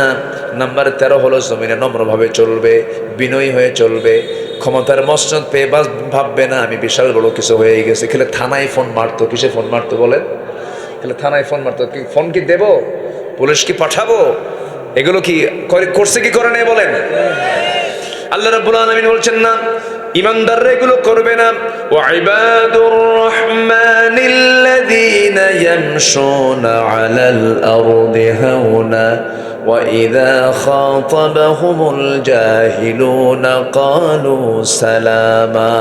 নাম্বার 13 হলো জমিনে নম্রভাবে চলবে, বিনয়ী হয়ে চলবে। ক্ষমতার মসনদ পেয়ে ভাববে না আমি বিশাল বড় কিছু হয়ে গেছে। খেলে থানায় ফোন মারতো, কিসে ফোন মারতো বলেন? খেলে থানায় ফোন মারতো। ফোন কি দেব? পুলিশ কি পাঠাবো? এগুলো কি করছে কি করে নাই বলেন? আল্লাহ রাব্বুল আলামিন বলছেন না, ইমানদাররা এগুলো করবে না। ওয়া ইবাদুর রাহমানিল্লাযীনা ইয়ামশুনা আলাল আরদি হাওনা ওয়া ইযা খাতাবাহুমুল জাহিলুনা ক্বালু সালামা।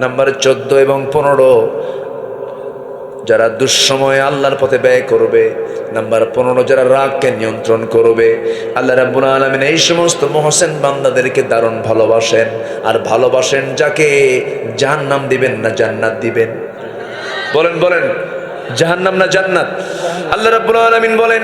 নাম্বার 14 এবং 15 যারা দুঃসময়ে আল্লাহর পথে ব্যয় করবে। নাম্বার 15 যারা রাগকে নিয়ন্ত্রণ করবে। আল্লাহ রাব্বুল আলামিন এই সমস্ত মুহসিন বান্দাদেরকে দারুণ ভালোবাসেন। আর ভালোবাসেন যাকে জাহান্নাম দিবেন না জান্নাত দিবেন। বলেন বলেন, জাহান্নাম না জান্নাত? আল্লাহ রাব্বুল আলামিন বলেন,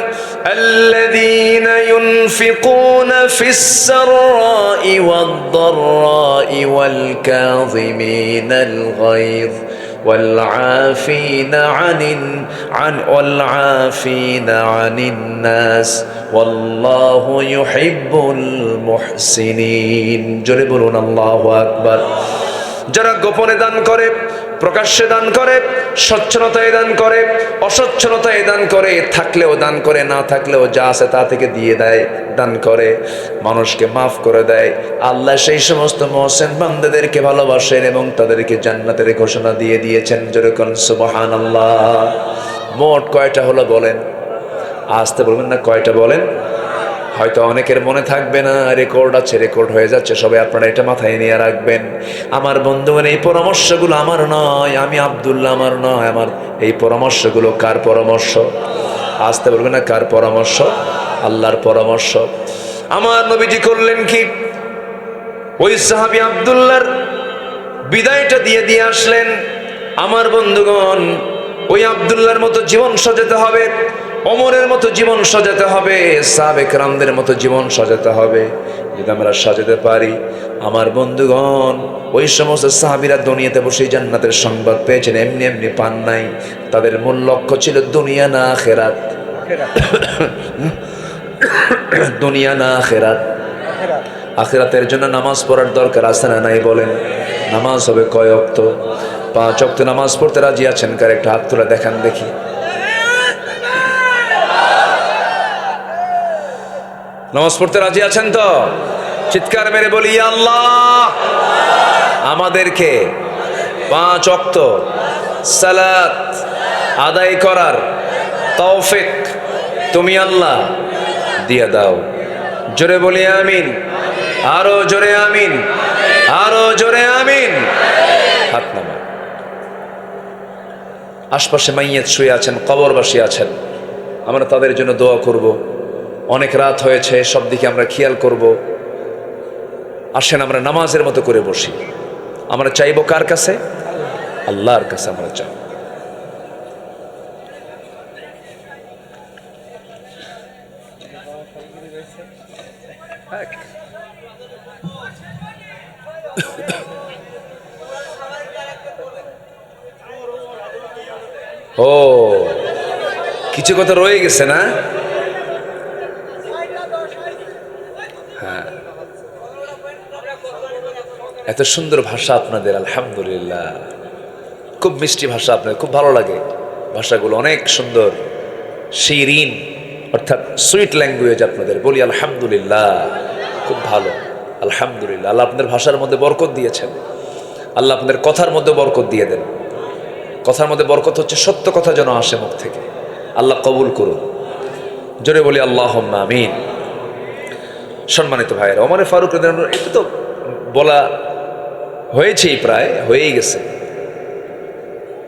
আল্লাযীনা ইউনফিকুনা ফিস সাররাই ওয়াদ দাররাই ওয়াল কাযিমিনাল গায়য والعافين والعافين عن الناس والله يحب المحسنين। জোরে বলুন আল্লাহু আকবার। যারা গোপনে দান করে, প্রকাশ্যে দান করে, সচ্ছলতায় দান করে, অসচ্ছলতায় দান করে, থাকলেও দান করে, না থাকলেও যা আছে তা থেকে দিয়ে দেয়, দান করে, মানুষকে মাফ করে দেয়, আল্লাহ সেই সমস্ত মুহসিন বান্দাদেরকে ভালোবাসেন এবং তাদেরকে জান্নাতের ঘোষণা দিয়ে দিয়েছেন। যেরকম সুবহানাল্লাহ। মোট কয়টা হলো বলেন? আসতে বলবেন না, কয়টা বলেন? হয়তো অনেকের মনে থাকবে না, রেকর্ড আছে, রেকর্ড হয়ে যাচ্ছে। সবাই আপনারা এটা মাথায় নিয়ে রাখবেন। আমার বন্ধুগণ, এই পরামর্শগুলো আমার নয়, আমি আব্দুল্লাহ, আমার নয়। আমার এই পরামর্শগুলো কার পরামর্শ? আসতে বলবেন না, কার পরামর্শ? আল্লাহর পরামর্শ। আমার নবীজি করলেন কি, ওই সাহাবী আব্দুল্লাহর বিদায়টা দিয়ে আসলেন। আমার বন্ধুগণ, ওই আব্দুল্লাহর মতো জীবন সাজাতে হবে, ওমরের মতো জীবন সাজাতে হবে, সাহাবে কেরামদের মতো জীবন সাজাতে হবে। যদি আমরা সাজাতে পারি, আমার বন্ধুগণ, ওই সমস্ত সাহাবীরা দুনিয়াতে বসে জান্নাতের সংবাদ পেয়েছেন, এমনি এমনি পান নাই। তাদের মূল লক্ষ্য ছিল দুনিয়া না আখিরাত। দুনিয়া না আখিরাত। আখিরাতের জন্য নামাজ পড়ার দরকার আছে না নাই বলেন? নামাজ হবে কয় ওয়াক্ত? 5 ওয়াক্ত নামাজ পড়তে রাজি আছেন? কার একটা হাত তুলে দেখান দেখি। নামাজ পড়তে রাজি আছেন তো? চিৎকার মেরে বলি, ইয়া আল্লাহ, আমাদেরকে 5 ওয়াক্ত সালাত আদায় করার তৌফিক তুমি আল্লাহ দিয়ে দাও। জোরে বলি আমিন। আরো জোরে আমিন, আরো জোরে আমিন। হাত নামা। আশপাশে মাইয়াত শুয়ে আছেন, কবরবাসী আছেন, আমরা তাদের জন্য দোয়া করব। অনেক রাত হয়েছে, সব দিকে আমরা খেয়াল করব। আসেন আমরা নামাজের মতো করে বসি। আমরা চাইবো কার কাছে? আল্লাহর কাছে আমরা চাই। ও কিছু কথা রয়ে গেছে না? হ্যাঁ, এত সুন্দর ভাষা আপনাদের, আলহামদুলিল্লাহ। খুব মিষ্টি ভাষা আপনাদের, খুব ভালো লাগে ভাষাগুলো, অনেক সুন্দর, শিরিন অর্থাৎ সুইট ল্যাঙ্গুয়েজ আপনাদের। বলি আলহামদুলিল্লাহ, খুব ভালো, আলহামদুলিল্লাহ। আল্লাহ আপনাদের ভাষার মধ্যে বরকত দিয়েছেন, আল্লাহ আপনাদের কথার মধ্যে বরকত দিয়ে দেন। কথার মধ্যে বরকত হচ্ছে সত্য কথা যেন আসে মুখ থেকে, আল্লাহ কবুল করুন। জোরে বলি আল্লাহুম্মা আমিন। সম্মানিত ভাইয়েরা, ওমর ফারুক রাদিয়াল্লাহু আনহু, এটা তো বলা হয়েছেই, প্রায় হয়েই গেছে।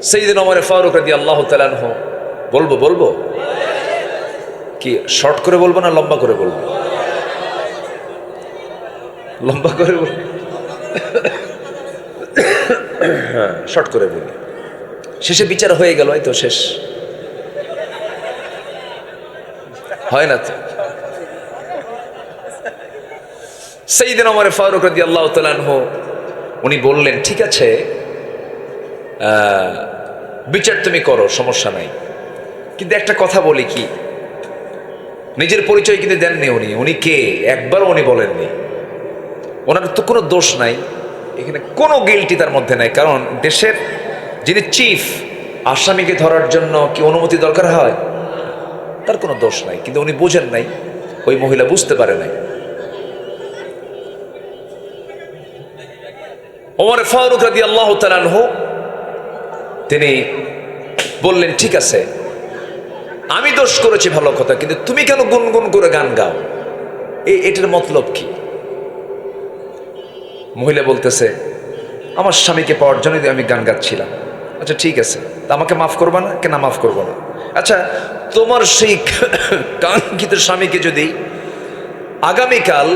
সাইয়েদনা ওমর ফারুক রাদিয়াল্লাহু তাআলা আনহু, বলবো কি শর্ট করে বলবো না লম্বা করে বলবো? লম্বা করে বলবো, হ্যাঁ শর্ট করে বলি। শেষে বিচার হয়ে গেল, এই তো শেষ হয় না তো। সাইয়েদনা ওমর ফারুক রাদিয়াল্লাহু তাআলা আনহু উনি বললেন, ঠিক আছে বিচার তুমি করো, সমস্যা নাই, কিন্তু একটা কথা বলি, কি নিজের পরিচয় কিন্তু দেননি উনি কে একবারও উনি বলেননি। ওনার তো কোনো দোষ নাই এখানে, কোনো গিল্টি তার মধ্যে নাই। কারণ দেশের যিনি চিফ, আসামিকে ধরার জন্য কি অনুমতি দরকার হয়? তার কোনো দোষ নাই, কিন্তু উনি বুঝেন নাই, ওই মহিলা বুঝতে পারে নাই। ওমর ফারুক রাদিয়াল্লাহু তাআলা আনহু তিনি বললেন, ঠিক আছে আমি দোষ করেছি ভালো কথা, কিন্তু তুমি কেন গুনগুন করে গান গাও, এটার মতলব কি? মহিলা বলতেছে, আমার স্বামীকে পাওয়ার জন্য আমি গান গাচ্ছিলাম। আচ্ছা ঠিক আছে, তা আমাকে মাফ করবা না? কেন মাফ করবো না? আচ্ছা তোমার সেই কাঙ্ক্ষিত স্বামীকে যদি আগামীকাল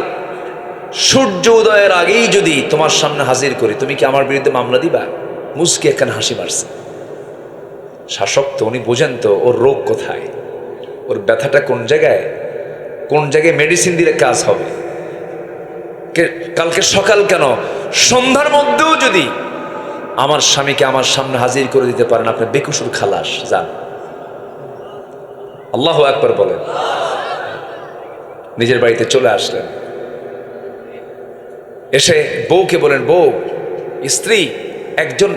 সূর্য উদয়ের আগেই যদি তোমার সামনে হাজির করি, তুমি কি আমার বিরুদ্ধে মামলা দিবা? মুসকি একখান হাসি মারছে। শাসক তো, উনি বোঝেন তো ওর রোগ কোথায়, ওর ব্যথাটা কোন জায়গায় মেডিসিন দিলে কাজ হবে। কালকে সকাল কেন, সন্ধ্যার মধ্যেও যদি আমার স্বামীকে আমার সামনে হাজির করে দিতে পারেন, আপনার বেকসুর খালাস, যান। আল্লাহু আকবার বলেন। নিজের বাড়িতে চলে আসলেন, এসে বউকে বলেন, বউ, একজন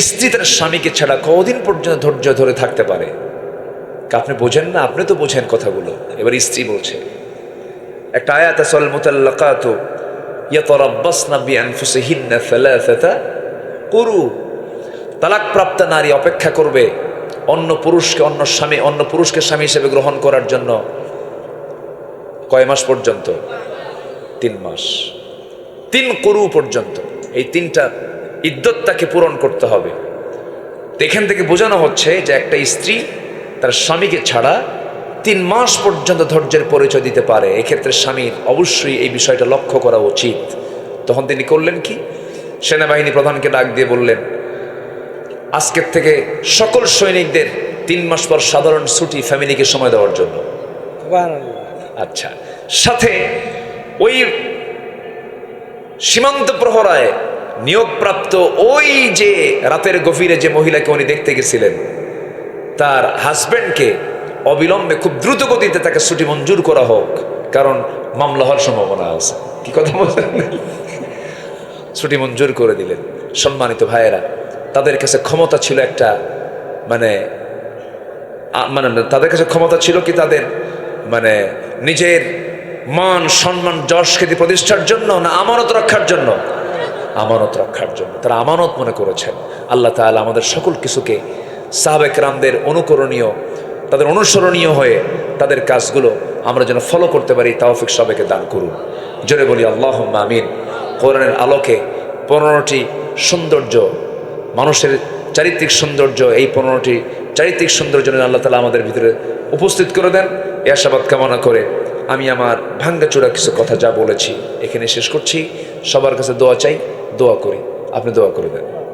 স্ত্রী তার স্বামীকে ছাড়া কদিন পর্যন্ত ধৈর্য ধরে থাকতে পারে? আপনি বোঝেন না? আপনি তো বোঝেন কথাগুলো। এবার স্ত্রী বলছে, একটা আয়াত আছে, আল মুতাল্লাকাতু ইয়াতারাব্বাসনা বিআনফুসিহিন্না সালাসাতা কুরু। তালাকপ্রাপ্ত নারী অপেক্ষা করবে অন্য পুরুষকে স্বামী হিসেবে গ্রহণ করার জন্য কয় মাস পর্যন্ত? 3 মাস, 3 কুরু পর্যন্ত। এই 3টা ইদ্যত তাকে পূরণ করতে হবে। এখান থেকে বোঝানো হচ্ছে যে একটা স্ত্রী তার স্বামীকে ছাড়া 3 মাস পর্যন্ত ধৈর্যের পরিচয় দিতে পারে। এক্ষেত্রে স্বামীর অবশ্যই এই বিষয়টা লক্ষ্য করা উচিত। তখন তিনি করলেন কি, সেনাবাহিনী প্রধানকে ডাক দিয়ে বললেন, আজকের থেকে সকল সৈনিকদের 3 মাস পর সাধারণ ছুটি, ফ্যামিলিকে সময় দেওয়ার জন্য। আচ্ছা, সাথে ওই সীমান্ত প্রহরায় নিয়োগপ্রাপ্ত ওই যে রাতের গভীরে যে মহিলাকে উনি দেখতে গেছিলেন, তার হাজব্যান্ডকে অবিলম্বে খুব দ্রুত গতিতে তাকে ছুটি মঞ্জুর করা হোক, কারণ মামলা হওয়ার সম্ভাবনা আছে। কি কথা বলছেন? ছুটি মঞ্জুর করে দিলেন। সম্মানিত ভাইয়েরা, তাদের কাছে ক্ষমতা ছিল একটা, মানে তাদের কাছে ক্ষমতা ছিল কি, তাদের নিজের মান সম্মান যশ খ্যাতি প্রতিষ্ঠার জন্য, না আমানত রক্ষার জন্য? আমানত রক্ষার জন্য। তারা আমানত মনে করেছেন। আল্লাহ তাআলা আমাদের সকল কিছুকে সাহাবে কেরামদের অনুকরণীয়, তাদের অনুসরণীয় হয়ে তাদের কাজগুলো আমরা যেন ফলো করতে পারি, তৌফিক সবাইকে দান করুন। জোরে বলি আল্লাহুম্মা আমিন। কোরআনের আলোকে 15টি সৌন্দর্য, মানুষের চারিত্রিক সৌন্দর্য, এই 15টি চারিত্রিক সৌন্দর্য আল্লাহ তাআলা আমাদের ভিতরে উপস্থিত করে দেন। এই আশাবাদ কামনা করে আমি আমার ভাঙ্গাচোরা কিছু কথা যা বলেছি এখানে শেষ করছি। সবার কাছে দোয়া চাই, দোয়া করি। আপনি দোয়া করে দেন।